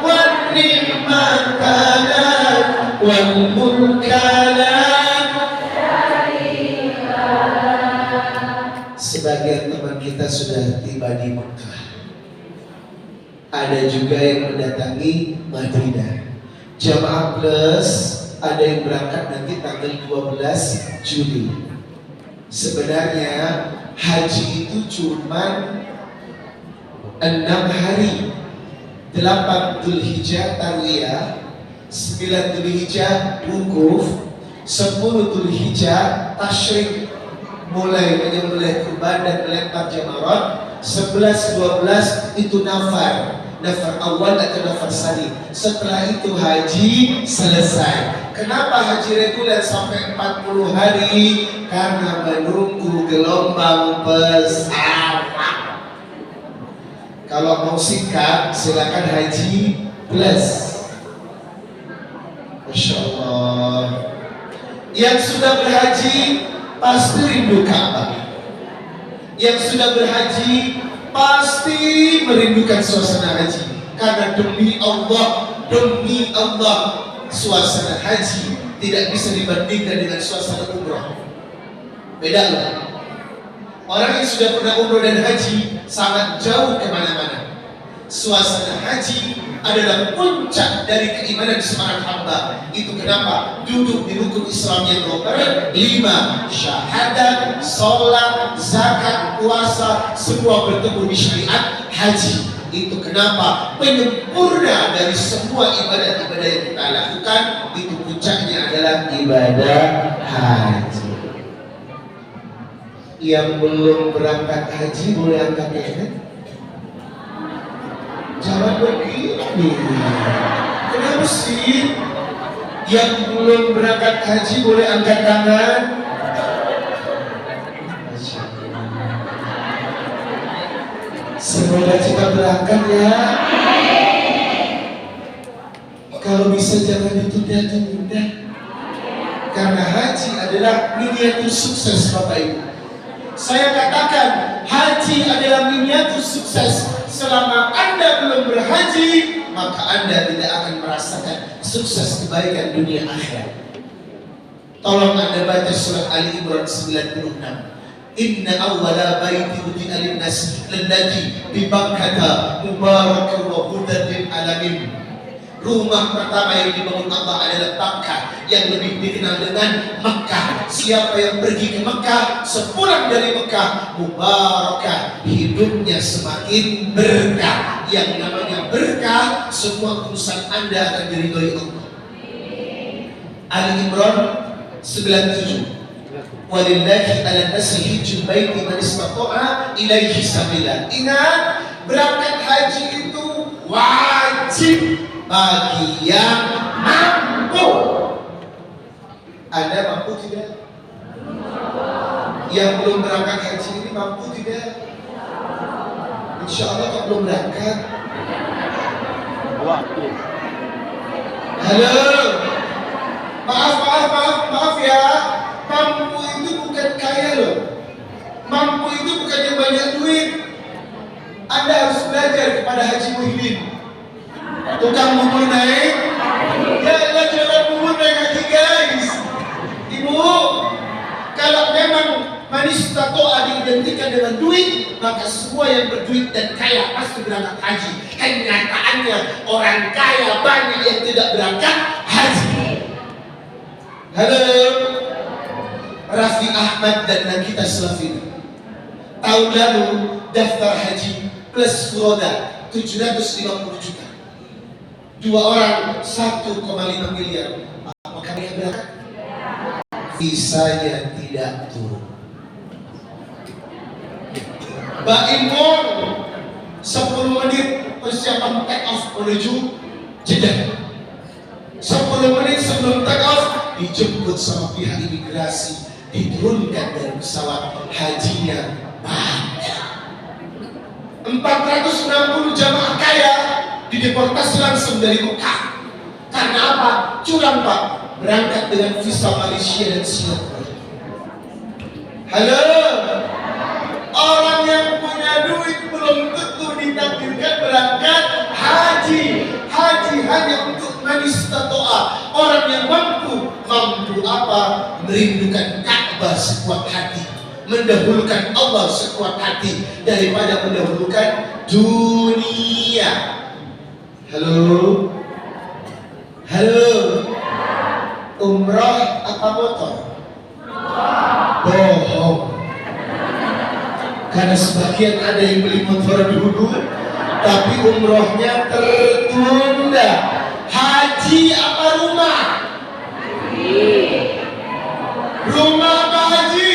wan ni'mata lak wal mulka lak. Sebagian teman kita sudah tiba di Mekah. Ada juga yang mendatangi Madinah. Jamaah plus ada yang berangkat nanti tanggal 12 Juli. Sebenarnya haji itu cuma 6 hari. 8 Dzulhijjah tarwiyah, 9 Dzulhijjah wukuf, 10 Dzulhijjah tasyrik, mulai menyembelih kurban dan melempar jamarat. 11-12 itu nafar awal atau nafar sani. Setelah itu haji selesai. Kenapa haji reguler sampai 40 hari? Karena menunggu gelombang pesawat. Kalau mau singkat, silakan haji plus. Masya Allah. Yang sudah berhaji pasti rindu Ka'bah. Yang sudah berhaji pasti merindukan suasana haji. Karena demi Allah, suasana haji tidak bisa dibandingkan dengan suasana umrah. Beda loh. Orang yang sudah pernah umrah dan haji sangat jauh kemana-mana. Suasana haji adalah puncak dari keimanan seorang hamba. Itu kenapa duduk di rukun Islam yang nomor 5, syahadat, sholat, zakat, puasa, semua bertemu di syariat haji. Itu kenapa penyempurna dari semua ibadah-ibadah yang kita lakukan, itu puncaknya adalah ibadah haji. Yang belum berangkat haji boleh angkat tangan. Jangan begini. Kenapa sih? Yang belum berangkat haji boleh angkat tangan. Semoga kita berangkat ya. Kalau bisa jangan ditunda-tunda. Karena haji adalah miniatur sukses Bapak Ibu. Saya katakan haji adalah miniatur sukses. Selama Anda belum berhaji, maka Anda tidak akan merasakan sukses kebaikan dunia akhirat. Tolong Anda baca surat Ali Imran 96. Inna awwala baiti wudi'a lin-nas lalladzi bi Bakkah mubarakan wa hudan lil alamin. Rumah pertama yang dibangun Allah adalah Bakkah, yang lebih dikenal dengan Mekah. Siapa yang pergi ke Mekah, sepulang dari Mekah, mubarakah, hidupnya semakin berkah. Yang namanya berkah, semua urusan Anda akan diridhoi Allah. Ali Imran 97. Walillahi 'alan nasi hijjul baiti man istata'a ilaihi sabila. Ingat, berangkat haji itu wajib bagi yang mampu. Anda mampu tidak? Yang belum berangkat haji ini mampu tidak? Insya Allah kok belum berangkat. Halo, maaf ya. Mampu itu bukan kaya loh. Mampu itu bukan yang banyak duit. Anda harus belajar kepada Haji Muhyiddin. Tukang bubur naik, ya Allah jualan bubur naik haji guys. Ibu, kalau memang manis tatoa diidentikan dengan duit, maka semua yang berduit dan kaya pasti berangkat haji. Kenyataannya orang kaya banyak yang tidak berangkat haji. Halo, Raffi Ahmad dan Nagita Slavina. Tahun lalu daftar haji plus kuroda 750 juta. Dua orang 1,5 miliar. Apakah mereka berangkat? Visanya tidak turun. Mbak Imon 10 menit persiapan take off menuju Jeddah. 10 menit sebelum take off dijemput sama pihak imigrasi, diturunkan dari pesawat. Hajinya banyak. 460 jamaah kaya dideportasi langsung dari Mekah. Karena apa? Curang Pak, berangkat dengan visa Malaysia dan Singapura. Halo, orang yang punya duit belum tentu ditakdirkan berangkat haji. Haji hanya untuk manis tatoa. Orang yang mampu apa? Merindukan Ka'bah sekuat hati, mendahulukan Allah sekuat hati daripada mendahulukan dunia. Halo, umrah apa motor? Bohong. Karena sebagian ada yang beli motor dulu, tapi umrohnya tertunda. Haji apa rumah? Rumah apa haji?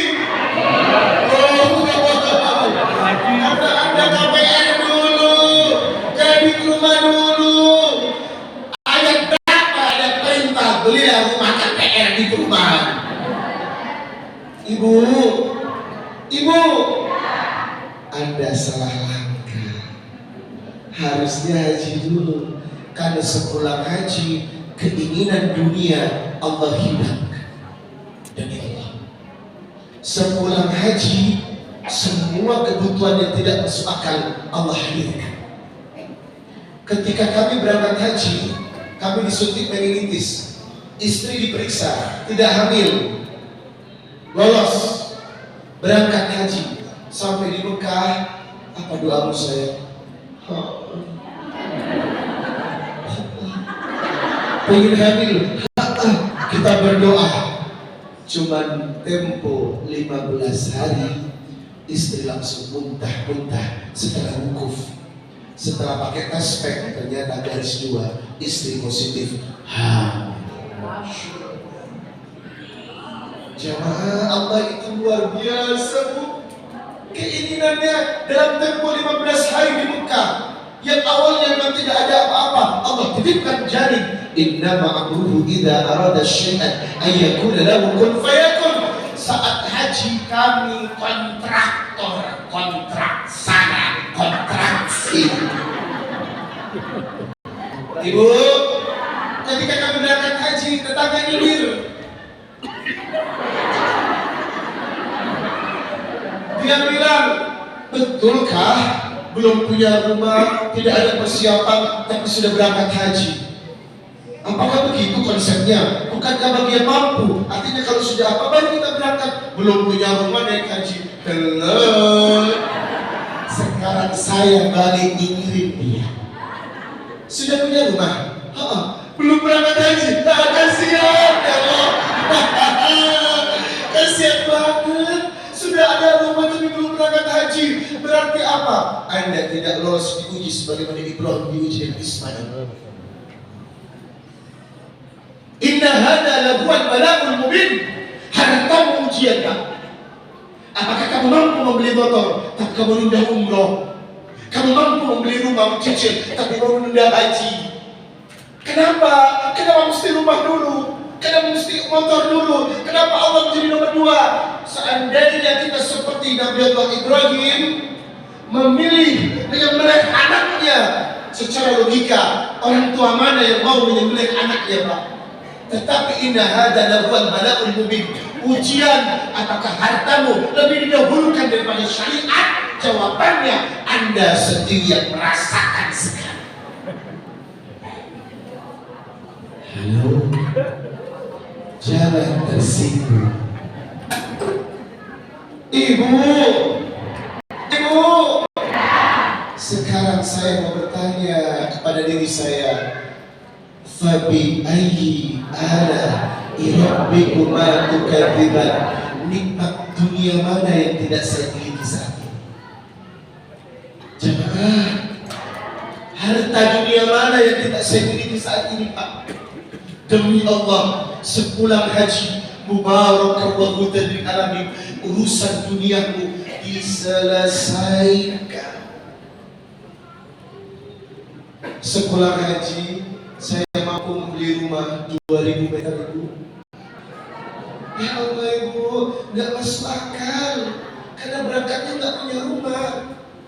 Anda KPR dulu, kredit rumah dulu. Ayat berapa ada perintah belilah rumah KPR di perumahan? Ibu, Anda salah langkah. Harusnya haji dulu. Karena sepulang haji, keinginan dunia Allah hidangkan. Demi Allah, sepulang haji, semua kebutuhan yang tidak masuk akal Allah hadirkan. Ketika kami berangkat haji, kami disuntik meningitis. Istri diperiksa, tidak hamil, lolos, berangkat haji. Sampai di Mekah, apa doamu saya? Pengen hamil, kita berdoa. Cuman tempo 15 hari, istri langsung muntah-muntah setelah wukuf. Setelah pakai tes pack, ternyata garis 2, istri positif hamil. Jamaah Allah itu luar biasa Bu. Keinginannya dalam tempo 15 hari di Mekah, yang awalnya memang tidak ada apa-apa, Allah titipkan jaring. Innama amruhu idza arada syai'an ay yaqula lahu kun fayakun. Saat haji kami kontraktor, kontrak sana, kontrak sini. Ibu, ketika kami berangkat haji, tetangga nyindir. Dia bilang, betulkah belum punya rumah, tidak ada persiapan, tapi sudah berangkat haji? Apakah begitu konsepnya? Bukankah bagian mampu? Artinya kalau sudah apa baru kita berangkat? Belum punya rumah naik haji. Belum. Sekarang saya balik ngirim dia. Sudah punya rumah? Belum berangkat haji. Kasihan ya Allah. Kasihan banget. Sudah ada rumah tapi belum berangkat haji. Berarti apa? Anda tidak lolos diuji sebagaimana Ibrahim diuji dengan Ismail. Inna hada lahuwal bala'ul mubin. Hartamu ujian kamu. Apakah kamu mampu membeli motor tapi kamu nunda umroh? Kamu mampu membeli rumah mencicil tapi kamu nunda haji? Kenapa? Kenapa mesti rumah dulu? Kenapa mesti motor dulu? Kenapa Allah menjadi nomor 2? Seandainya kita seperti Nabi Allah Ibrahim memilih menyembelih anaknya, secara logika orang tua mana yang mau menyembelih anaknya, Pak? Tetapi inna hadza lahuwal bala'ul mubin. Ujian apakah hartamu lebih didahulukan daripada syariat? Jawabannya Anda sendiri yang merasakan sekarang. Halo, jangan tersinggung. Ibu, sekarang saya mau bertanya kepada diri saya. Fabi ayyi ala rabbikuma tukadziban. Nikmat dunia mana yang tidak saya miliki saat ini? Jemaah, harta dunia mana yang tidak saya miliki saat ini, Pak? Demi Allah, sepulang haji mubarakallahu tadri alamin, urusan duniaku diselesaikan. Sepulang haji saya mampu membeli rumah 2000 meter, Ibu. Ya Allah, Ibu, nggak masuk akal karena berangkatnya nggak punya rumah.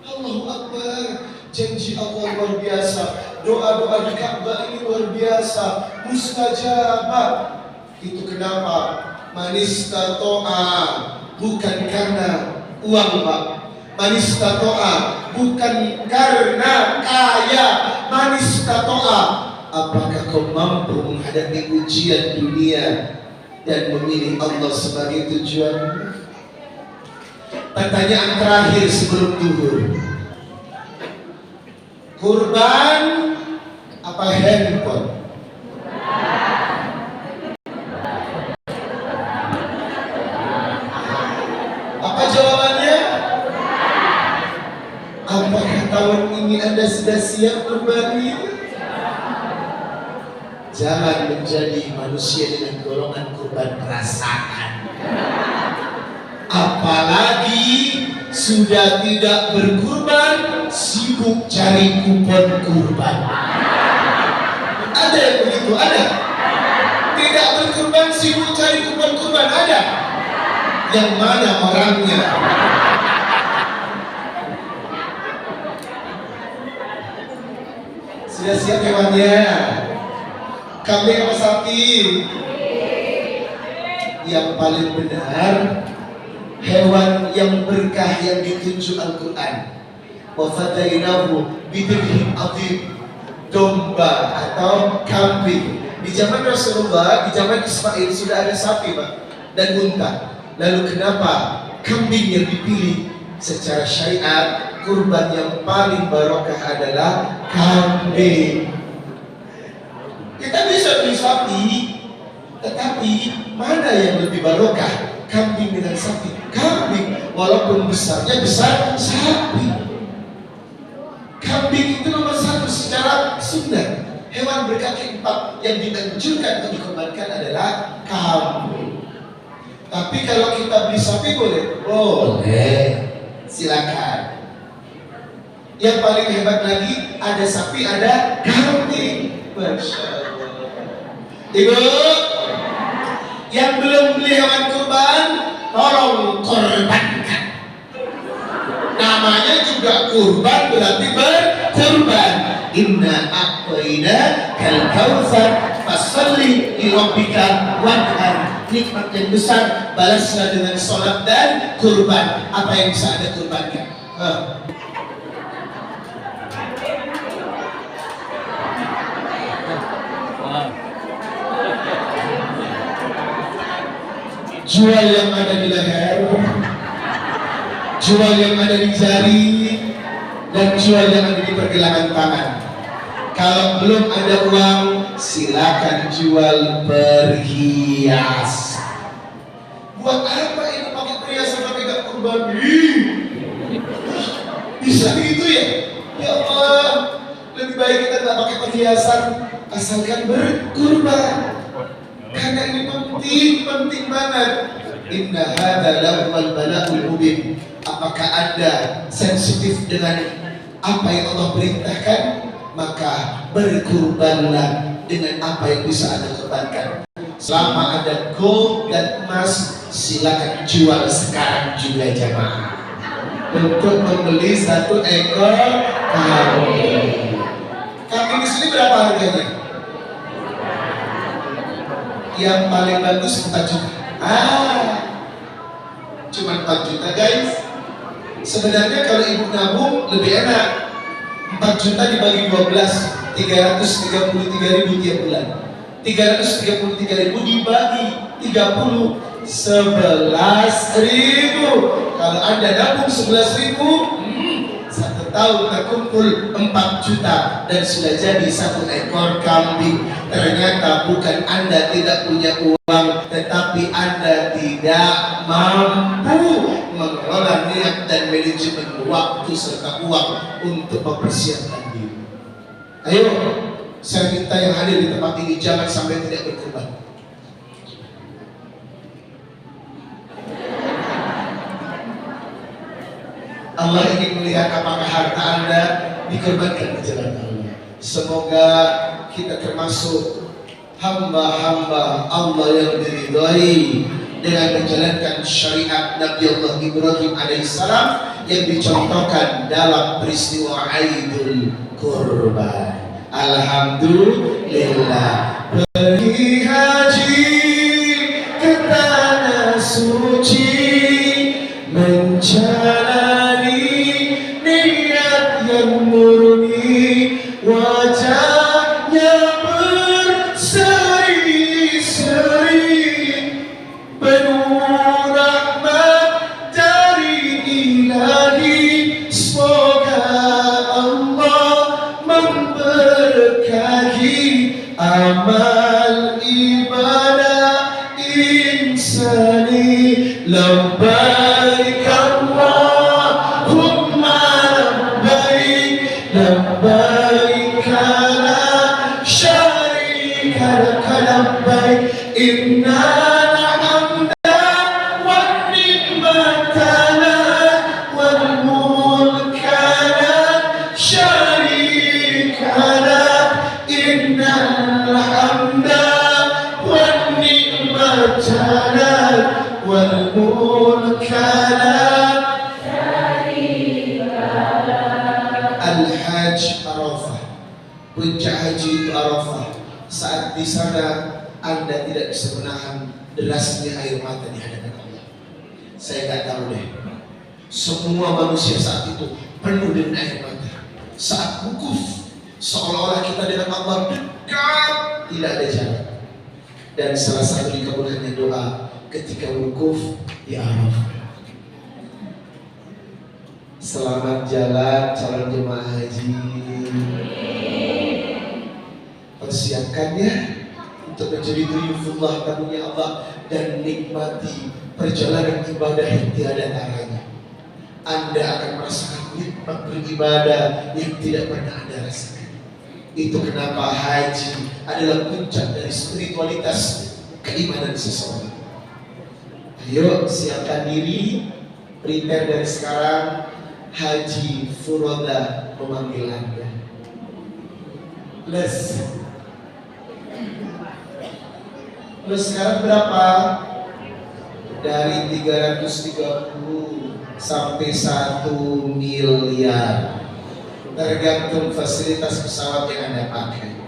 Allahu Akbar. Janji Allah luar biasa. Doa-doa di Ka'bah ini luar biasa, mustajabah. Itu kenapa? Manistato'a, bukan karena uang, Pak. Manistato'a bukan karena kaya. Manistato'a, apakah kau mampu menghadapi ujian dunia dan memilih Allah sebagai tujuan? Pertanyaan terakhir sebelum duhur. Kurban apa handphone? Apa jawabannya? Apakah tahun ini Anda sudah siap berbagi? Jangan menjadi manusia dengan golongan kurban perasaan. Apalagi sudah tidak berkurban, sibuk cari kupon kurban. Ada yang begitu? Ada. Tidak berkurban, sibuk cari kupon kurban. Ada. Yang mana orangnya? Sudah siap hewannya? Kambing apa sapi? Yang paling benar, hewan yang berkah yang ditunjuk Al-Quran. Wa fadainahu bidhibhin adhim, domba atau kambing. Di zaman Rasulullah, di zaman Ismail sudah ada sapi, Pak, dan unta. Lalu kenapa kambing yang dipilih? Secara syariat, kurban yang paling barokah adalah kambing. Kita bisa beli sapi, tetapi mana yang lebih barokah? Kambing dengan sapi. Kambing walaupun besarnya besar sapi. Kambing itu nomor 1 secara sunnah. Hewan berkaki 4 yang dianjurkan untuk dikorbankan adalah kambing. Tapi kalau kita beli sapi boleh? Boleh. Silakan. Yang paling hebat lagi, ada sapi, ada kambing. Masya Allah. Ibu, yang belum beli hewan kurban, tolong korbankan. Namanya juga kurban, berarti berkurban. Inna a'tayna kal kautsar fasalli li rabbika wanhar. nikmat yang besar, balaslah dengan sholat dan kurban. Apa yang bisa Anda kurbankan? Jual yang ada di leher, jual yang ada di jari, dan jual yang ada di pergelangan tangan. Kalau belum ada uang, silakan jual perhias. Buat apa ini pakai perhiasan tapi gak kurban? Bisa gitu ya? Ya Allah, lebih baik kita gak pakai perhiasan, asalkan berkurban. Karena ini penting banget. Inna hadza lahul bala'ul mubin. Apakah Anda sensitif dengan apa yang Allah perintahkan? Maka berkurbanlah dengan apa yang bisa Anda korbankan. Selama ada gold dan emas, silakan jual sekarang juga jamaah untuk membeli 1 ekor kambing. Kambing di sini berapa harganya? Yang paling bagus 4 juta. Cuma 4 juta guys. Sebenarnya kalau ibu nabung lebih enak. 4 juta dibagi 12, 333.000 tiap bulan. 333.000 dibagi 30, 11.000. Kalau Anda nabung 11.000, 1 tahun terkumpul 4 juta dan sudah jadi 1 ekor kambing. Ternyata bukan Anda tidak punya uang, tetapi Anda tidak mampu mengelola niat dan manajemen waktu serta uang untuk mempersiapkan diri. Ayo, saya minta yang hadir di tempat ini jangan sampai tidak berkorban. Allah ingin melihat apakah harta Anda dikorbankan di jalan Allah. Semoga kita termasuk hamba-hamba Allah yang diridhai dengan menjalankan syariat Nabi Allah Ibrahim alaihissalam yang dicontohkan dalam peristiwa Aidul Kurban. Alhamdulillah. Pergi haji ke tanah suci, menjalani niat yang murni, wajahnya berseri-seri, penuh rahmat dari Ilahi. Semoga Allah memberkahi amal ibadah insani. Labbaik Allahumma labbaik, labbaik la syarika lak labbaik, innal hamda wan ni'mata lak wal mulka la syarika lak, innal hamda wan ni'mata lak wal mulka la syarika lak. Al-Hajj Arafah, puncak haji itu Arafah. Saat di sana Anda tidak bisa menahan derasnya air mata di hadapan Allah. Saya nggak tahu deh. Semua manusia saat itu penuh dengan air mata. Saat wukuf, seolah-olah kita dengan Allah dekat, tidak ada jarak. Dan salah satu dikabulkannya doa ketika wukuf di Arafah. Selamat jalan calon jemaah haji. Persiapkannya untuk menjadi dhuyufullah, tamunya Allah, dan nikmati perjalanan ibadah yang tiada taranya. Anda akan merasakan nikmat beribadah yang tidak pernah Anda rasakan. Itu kenapa haji adalah puncak dari spiritualitas keimanan seseorang. Ayo siapkan diri, prepare dari sekarang. Haji Furoda memanggil Anda. Plus sekarang berapa? Dari 330 sampai 1 miliar, tergantung fasilitas pesawat yang Anda pakai.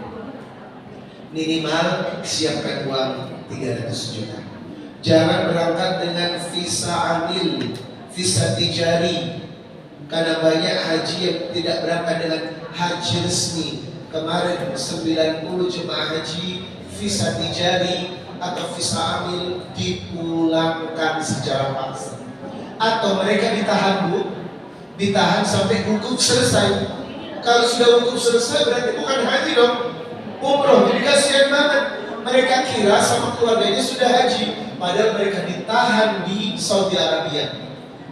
Minimal siapkan uang 300 juta. Jangan berangkat dengan visa amil, visa tijari. Karena banyak haji yang tidak berangkat dengan haji resmi. Kemarin 90 jemaah haji visa tijari atau visa amil dipulangkan secara paksa. Atau mereka ditahan Bu, ditahan sampai wukuf selesai. Kalau sudah wukuf selesai berarti bukan haji dong, umroh. Jadi kasihan banget. Mereka kira sama keluarganya sudah haji, padahal mereka ditahan di Saudi Arabia,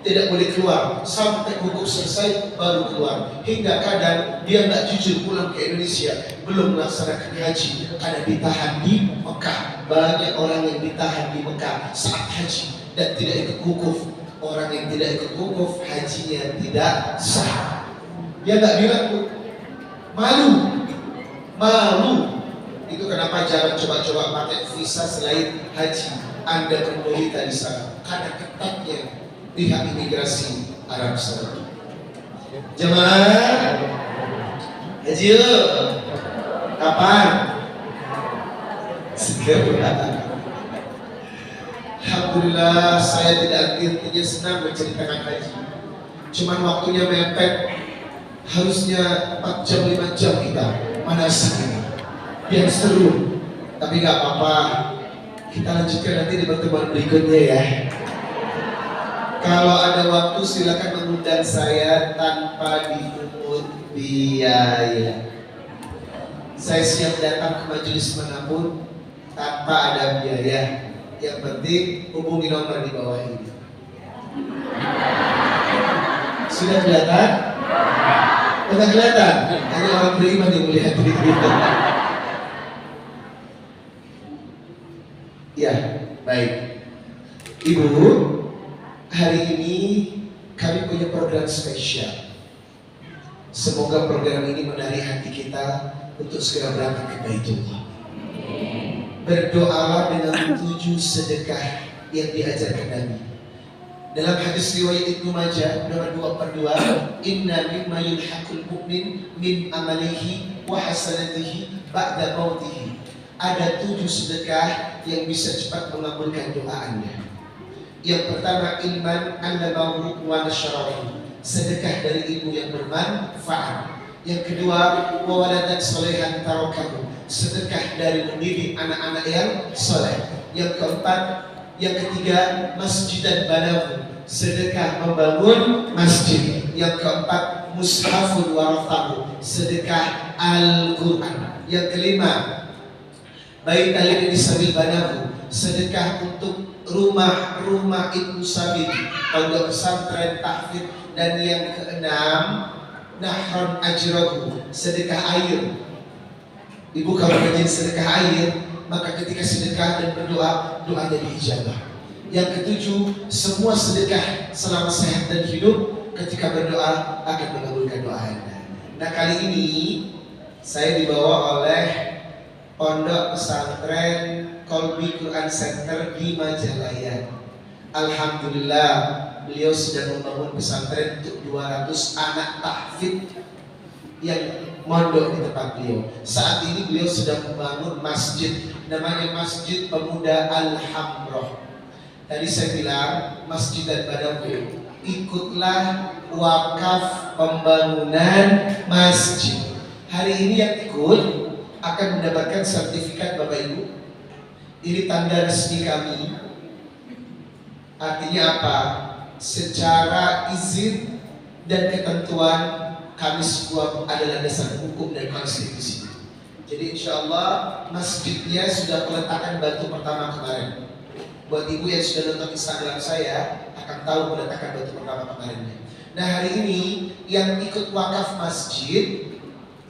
tidak boleh keluar sampai wukuf selesai baru keluar. Hingga kadang dia nggak jujur pulang ke Indonesia, belum melaksanakan haji karena ditahan di Mekah. Banyak orang yang ditahan di Mekah saat haji dan tidak ikut wukuf. Orang yang tidak ikut wukuf hajinya tidak sah. Dia nggak bilang Bu, malu. Itu kenapa jangan coba-coba pakai visa selain haji. Anda menderita di sana karena ketatnya pihak imigrasi Arab Saudi. Jemaah haji yuk. Kapan? Segera. Alhamdulillah saya tidak artinya senang menceritakan haji. Cuman waktunya mepet. Harusnya 4 jam 5 jam kita manasik ini biar seru. Tapi gak apa-apa, kita lanjutkan nanti di pertemuan berikutnya ya. Kalau ada waktu silakan mengundang saya tanpa dipungut biaya. Saya siap datang ke majelis manapun tanpa ada biaya. Yang penting hubungi nomor di bawah ini. Sudah kelihatan? Sudah kelihatan? Hanya orang beriman yang melihat di Twitter. Ya, baik. Ibu, hari ini kami punya program spesial. Semoga program ini menarik hati kita untuk segera berangkat ke Baitullah. Berdoalah dengan 7 sedekah yang diajarkan Nabi. Dalam hadis riwayat Ibnu Majah nomor 2/2, inna mimma yulhaqul mu'min min amalihi wa hasanatihi ba'da mautihi. Ada 7 sedekah yang bisa cepat mengabulkan doa Anda. Yang pertama, ilman allamahu wa nasyarahu, sedekah dari ilmu yang bermanfaat. Yang kedua, wawaladan solehan tarakahu, sedekah dari mendidik anak-anak yang soleh. Yang keempat, yang ketiga, masjidan banahu, sedekah membangun masjid. Yang keempat, mushafun warathahu, sedekah Al-Quran. Yang kelima, baital lil sabil banahu, sedekah untuk rumah-rumah Ibnu Sabil, pondok pesantren tahfidz. Dan yang keenam, nahron ajrahu, sedekah air. Ibu kalau rajin sedekah air, maka ketika sedekah dan berdoa, doanya diijabah. Yang ketujuh, semua sedekah selama sehat dan hidup, ketika berdoa akan mengabulkan doa Anda. Nah, kali ini saya dibawa oleh Pondok Pesantren Kolbi Quran Center di Majalaya. Alhamdulillah, beliau sedang membangun pesantren untuk 200 anak tahfidz yang mondok di tempat beliau. Saat ini beliau sedang membangun masjid, namanya Masjid Pemuda Al-Hamroh. Tadi saya bilang Masjid dan Badawi, ikutlah wakaf pembangunan masjid. Hari ini yang ikut akan mendapatkan sertifikat Bapak Ibu. Ini tanda resmi kami. Artinya apa? Secara izin dan ketentuan kami semua adalah dasar hukum dan konstitusi. Jadi insya Allah masjidnya sudah peletakan batu pertama kemarin. Buat ibu yang sudah nonton Instagram saya akan tahu peletakan batu pertama kemarinnya. Nah, hari ini yang ikut wakaf masjid,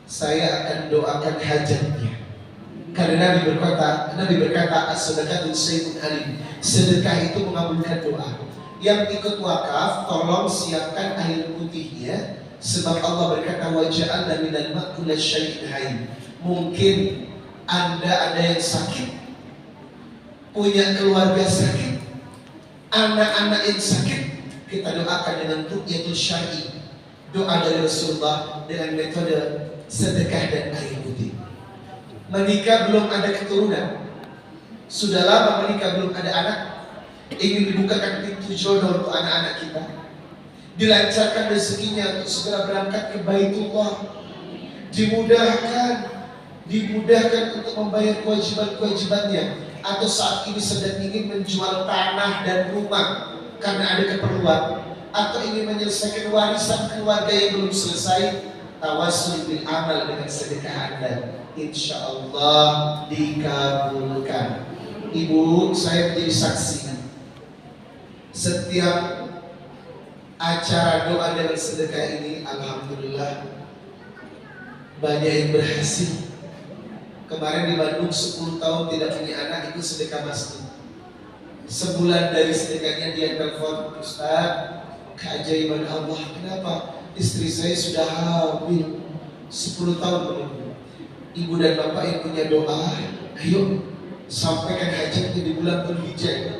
saya akan doakan hajatnya. Karena Nabi berkata as-sadaqatu sayyidun alim, sedekah itu mengabulkan doa. Yang ikut wakaf, tolong siapkan air putihnya, sebab Allah berkata wa ja'alna minal ma'i kulli syai'in hayy. Mungkin Anda ada yang sakit, punya keluarga sakit, anak-anak yang sakit, kita doakan dengan ruqyatul syar'i, doa dari Rasulullah dengan metode sedekah dan air putih. Menikah belum ada keturunan, sudah lama menikah belum ada anak, ingin dibukakan pintu jodoh untuk anak-anak kita, dilancarkan rezekinya untuk segera berangkat ke Baitullah, dimudahkan untuk membayar kewajiban-kewajibannya, atau saat ini sedang ingin menjual tanah dan rumah karena ada keperluan, atau ingin menyelesaikan warisan keluarga yang belum selesai, tawassul bil amal dengan sedekah Anda, insya Allah dikabulkan. Ibu, saya menjadi saksi setiap acara doa dengan sedekah ini, alhamdulillah banyak yang berhasil. Kemarin di Bandung 10 tahun tidak punya anak, itu sedekah masjid. Sebulan dari sedekahnya dia telepon, Ustaz, keajaiban Allah, kenapa? Istri saya sudah hamil 10 tahun menunggu. Ibu dan bapak yang punya doa, ayo sampaikan hajatnya di bulan Dzulhijjah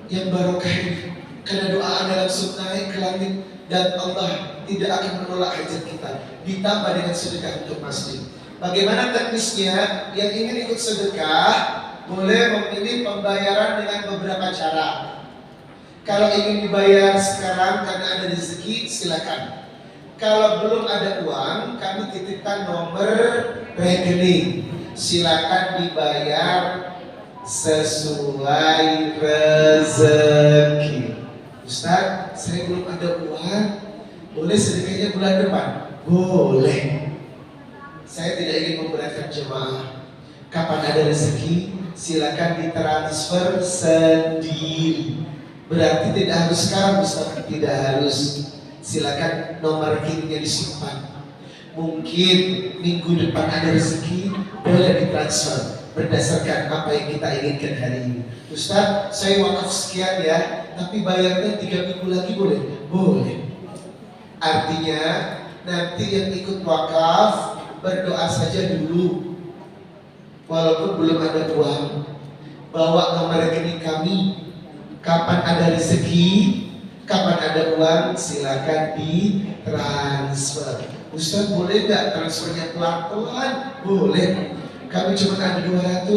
yang barokah ini, karena doa Anda langsung naik ke langit dan Allah tidak akan menolak hajat kita, ditambah dengan sedekah untuk masjid. Bagaimana teknisnya? Yang ingin ikut sedekah boleh memilih pembayaran dengan beberapa cara. Kalau ingin dibayar sekarang karena ada rezeki, silakan. Kalau belum ada uang, kami titipkan nomor rekening. Silakan dibayar sesuai rezeki. Ustaz, saya belum ada uang, boleh sedekahnya bulan depan? Boleh. Saya tidak ingin memberatkan jemaah. Kapan ada rezeki, silakan ditransfer sendiri. Berarti tidak harus sekarang, Ustaz. Tidak harus. Silakan nomor rekeningnya disimpan. Mungkin minggu depan ada rezeki, boleh ditransfer berdasarkan apa yang kita inginkan hari ini. Ustaz, saya wakaf sekian ya, tapi bayarnya 3 minggu lagi boleh? Boleh. Artinya nanti yang ikut wakaf berdoa saja dulu, walaupun belum ada uang, bawa nomor rekening kami. Kapan ada rezeki, kapan ada uang, silakan ditransfer. Ustaz, boleh nggak transfernya pelan-pelan? Boleh. Kami cuma ada 200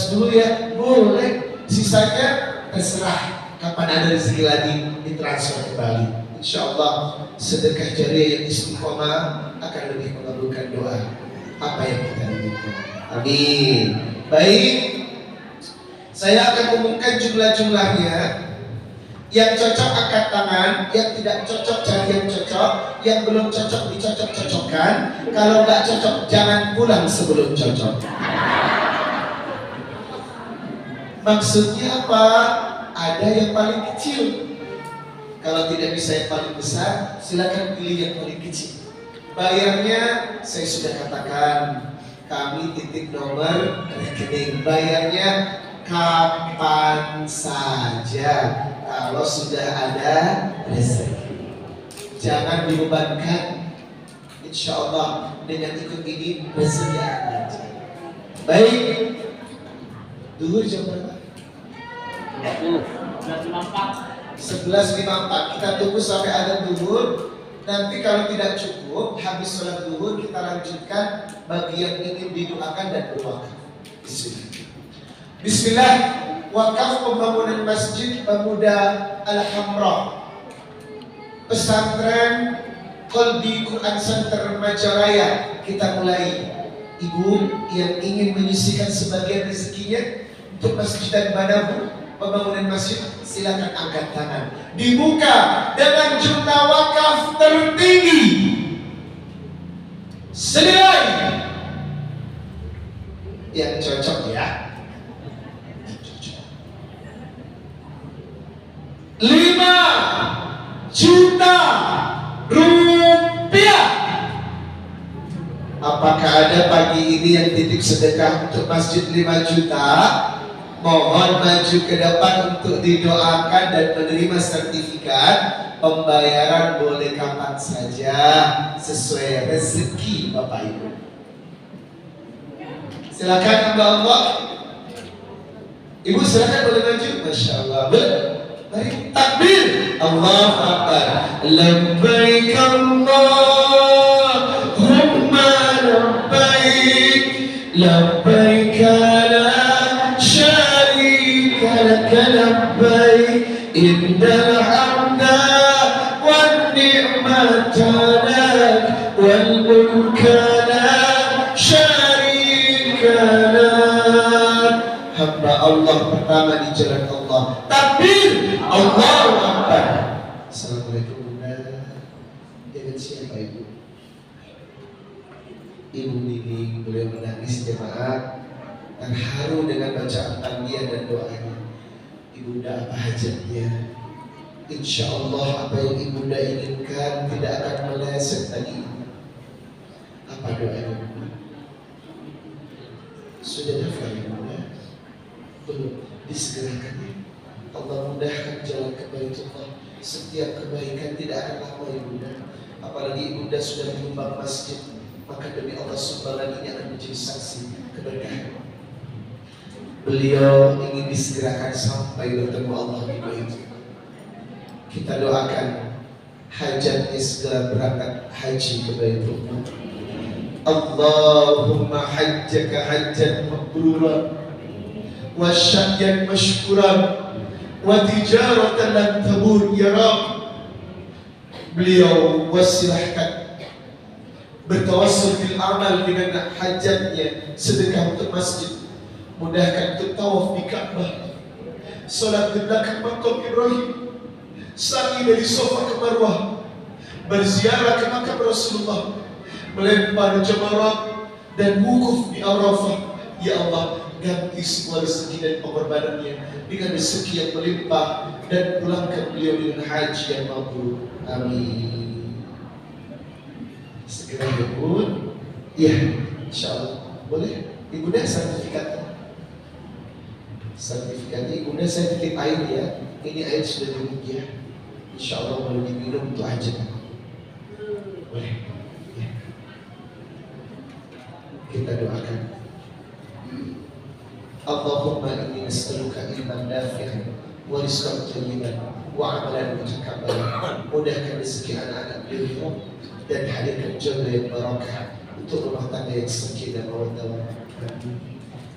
dulu ya, boleh. Sisanya terserah. Kapan ada rezeki lagi, ditransfer kembali. Insya Allah sedekah jariah yang istiqomah akan lebih mengabulkan doa apa yang kita inginkan. Amin. Baik, saya akan umumkan jumlah-jumlahnya. Yang cocok angkat tangan, yang tidak cocok cari yang cocok, yang belum cocok dicocok-cocokkan. Kalau nggak cocok jangan pulang sebelum cocok. Maksudnya apa? Ada yang paling kecil. Kalau tidak bisa yang paling besar, silakan pilih yang paling kecil. Bayarnya saya sudah katakan, kami titip nomor rekening. Bayarnya kapan saja kalau sudah ada rezeki. Jangan dibebankan. Insya Allah dengan ikut ini rezeki akan lancar. Baik. Duhur jam berapa? 11.54. Kita tunggu sampai ada duhur. Nanti kalau tidak cukup, habis sholat duhur kita lanjutkan bagi yang ingin didoakan dan berwakaf. Bismillah. Wakaf pembangunan Masjid Pemuda Al-Hamra, Pesantren Qalbi Quran Center Majalaya. Kita mulai. Ibu yang ingin menyisihkan sebagian rezekinya untuk masjid dan banabu pembangunan masjid, silakan angkat tangan. Dibuka dengan jumlah wakaf tertinggi senilai yang cocok ya, 5 juta rupiah. Apakah ada pagi ini yang titip sedekah untuk masjid 5 juta? Mohon maju ke depan untuk didoakan dan menerima sertifikat. Pembayaran boleh kapan saja sesuai rezeki Bapak Ibu. Silakan hamba Allah. Ibu silakan boleh maju. Masya Allah. Mari takbir. Allahu Akbar. Labbaik Allahumma labbaik. Labbaik la syarika lak. ni'matanak wal mulkana syarikana. Hamba Allah pertama di jalan Allah. Takbir, Allahu Akbar. Assalamualaikum Bunda. Dengan siapa Ibu? Ibu Nining. Beliau menangis jemaat, terharu dengan bacaan tanggihan dan doanya. Ibunda apa hajatnya? Insya Allah apa yang ibunda inginkan tidak akan meleset tadi. Apa doanya Bunda? Sudah daftar Ibunda? Belum, disegerakan. Allah mudahkan jalan ke Baitullah. Setiap kebaikan tidak akan lama Ibunda. Apalagi Ibunda sudah menyumbang masjid, maka demi Allah sumbangan ini akan menjadi saksi keberkahan. Beliau ingin disegerakan sampai bertemu Allah di Baitullah. Kita doakan hajatnya segera berangkat haji ke Baitullah. Allahumma hajjaka hajjan mabrura wa sya'yan mashkuran wa tijaratan lan tabur ya Rabb. Beliau wasilahkan bertawassul fil amal dengan hajatnya, sedekah untuk masjid, mudahkan untuk tawaf di Ka'bah, salat di belakang makam Ibrahim, sa'i dari Safa ke Marwah, berziarah ke makam Rasulullah, melempar jamarat dan wukuf di Arafah. Ya Allah, ganti semua rezeki dan pengorbanannya dengan rezeki yang melimpah dan pulangkan beliau dengan haji yang mabrur. Amin. Segera ya Bun. Ya, insyaallah. Boleh? Ibunda sertifikatnya. Sertifikatnya Ibunda saya titip air ya. Ini air sudah diruqyah. Insyaallah boleh diminum untuk hajat. Boleh. Ya. Kita doakan. Allahumma inni nas'aluka ilman nafi'an wa rizqan thayyiban wa amalan mutakabbalan. Mudahkan rezeki anak-anak beliau dan hadirkan jodoh yang barakah untuk rumah tangga yang sakinah dan mawaddah.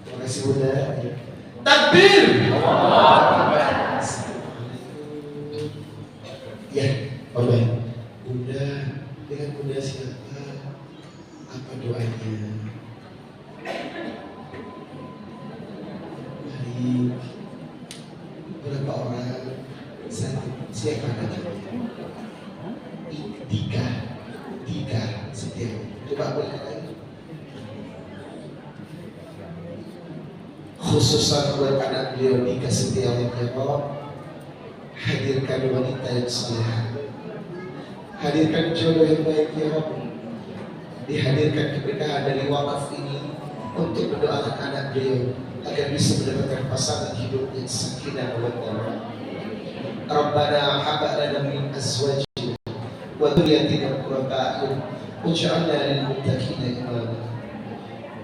Terima kasih Bunda. Takbir. Ya, baik. Bunda, dengan Bunda siapa? Apa doanya? Berapa orang? Siapa namanya? Tiga setiap. Coba boleh lagi. Khususan buat anak beliau Tika Setiawan ya Allah, hadirkan wanita yang saleh, hadirkan jodoh yang baik ya Allah, dihadirkan keberkahan dari wakaf ini untuk mendoakan anak beliau agar bisa mendapatkan pasangan hidup yang sakinah wa mawaddah. Rabbana hab lana min azwajina wa dhurriyyatina qurrata a'yun waj'alna lil muttaqina imama.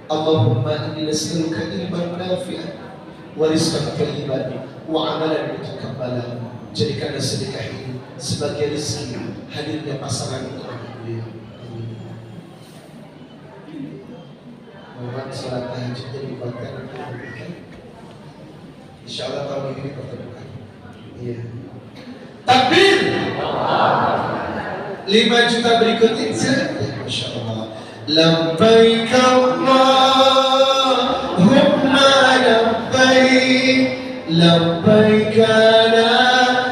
Allahumma inni nas'aluka ilman nafi'an wa rizqan thayyiban wa amalan mutakabbalan. Jadikanlah sedekah ini sebagai rezeki hadirnya pasangan untuk anak beliau. Mohon salat tahajudnya dibuatkan untuk memberikan. Insyaallah tahun ini pertemukan. Iya. Takbir. 5 juta berikutnya. Ya, Masya Allah. Labbaik Allahumma labbaik, labbaik la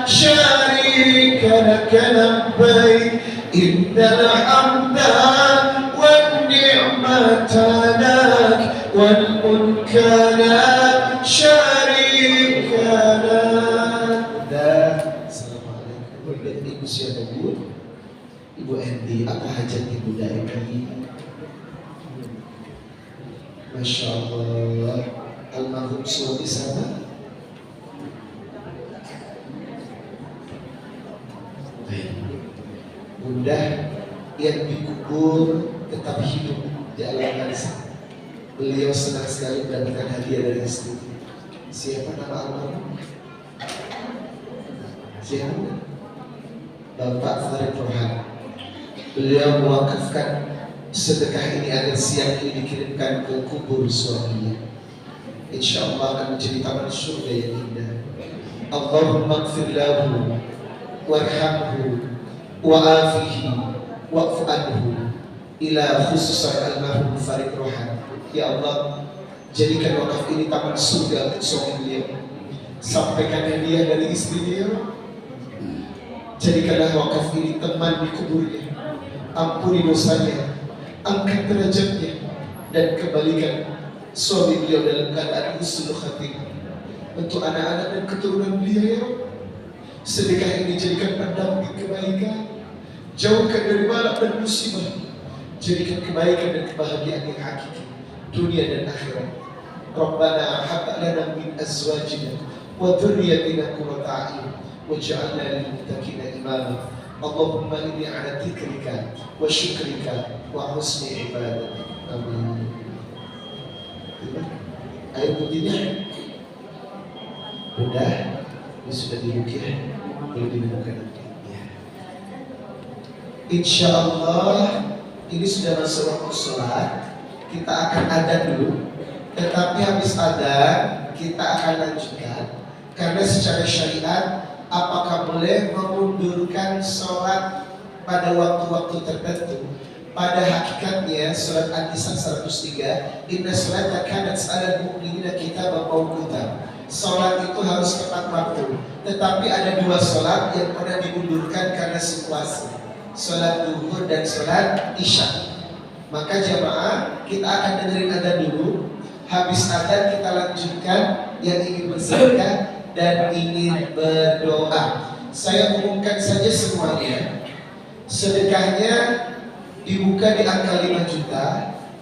syarika laka labbaik, innal hamda wan ni'mata lak wal mulka la syarika lak. Assalamualaikum. Ibu siapa Bu? Ibu Endi, apa hajat Ibu Endi? Masya Allah. Almarhum suami sama. Bunda yang dikubur tetap hidup di alam sana. Beliau senang sekali mendapatkan hadiah dari istri. Siapa nama almarhum? Siapa? Bapak Farid Rohan. Beliau mewakafkan sedekah ini agar siang ini dikirimkan ke kubur suaminya. Insya Allah akan menjadi taman surga yang indah. Allahumma gfir lahu warhamhu wa afihi wa'fu anhu ila khususan almarhum Farid Rohan. Ya Allah, jadikan wakaf ini taman surga untuk suami beliau. Sampaikan hadiah dari istrinya. Jadikanlah wakaf ini teman di kuburnya. Ampuni dosanya, angkat derajatnya, dan kembalikan suami beliau dalam keadaan husnul khatimah. Untuk anak-anak dan keturunan beliau ya Rabb, sedekah ini jadikan pendamping kebaikan, jauhkan dari balak dan musibah, jadikan kebaikan dan kebahagiaan yang hakiki dunia dan akhirat. Rabbana hab lana min azwajina wa dhurriyyatina qurrata a'yun waj'alna lil muttaqina imama. Allahumma inni ala dzikrika wa syukrika wa husni ibadatik. Amin. Air putihnya udah, ini sudah dirukyah, boleh diminumkan nanti. Ya. Insya Allah ini sudah masuk waktu sholat. Kita akan adzan dulu, tetapi habis adzan kita akan lanjutkan. Karena secara syariat, apakah boleh memundurkan sholat pada waktu-waktu tertentu? Pada hakikatnya surat An-Nisa 103, inna sholata kanat 'alal mu'minina kitaban mawquta. Sholat itu harus tepat waktu. Tetapi ada dua sholat yang pernah dimundurkan karena situasi, sholat duhur dan sholat isya. Maka jamaah, kita akan dengerin adzan dulu. Habis adzan kita lanjutkan yang ingin bersedekah dan ingin berdoa. Saya umumkan saja semuanya. Sedekahnya dibuka di angka 5 juta,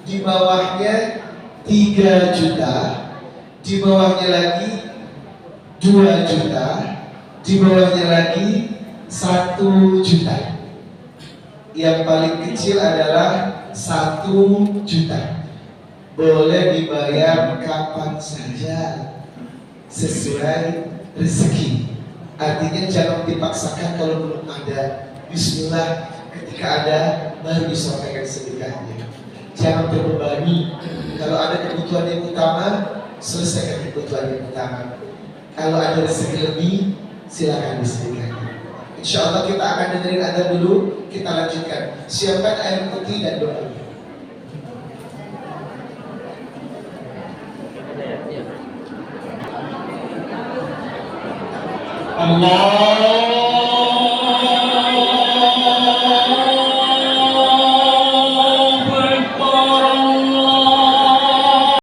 di bawahnya 3 juta, di bawahnya lagi 2 juta, di bawahnya lagi 1 juta. Yang paling kecil adalah 1 juta. Boleh dibayar kapan saja sesuai rezeki. Artinya jangan dipaksakan kalau belum ada. Bismillah, ketika ada baru disampaikan sedekahnya. Jangan terbebani. Kalau ada kebutuhan yang utama, selesaikan kebutuhan yang utama. Kalau ada rezeki lebih, silakan disedekahkan. Insya Allah kita akan dengerin adzan dulu, kita lanjutkan. Siapkan air putih dan doa. Allah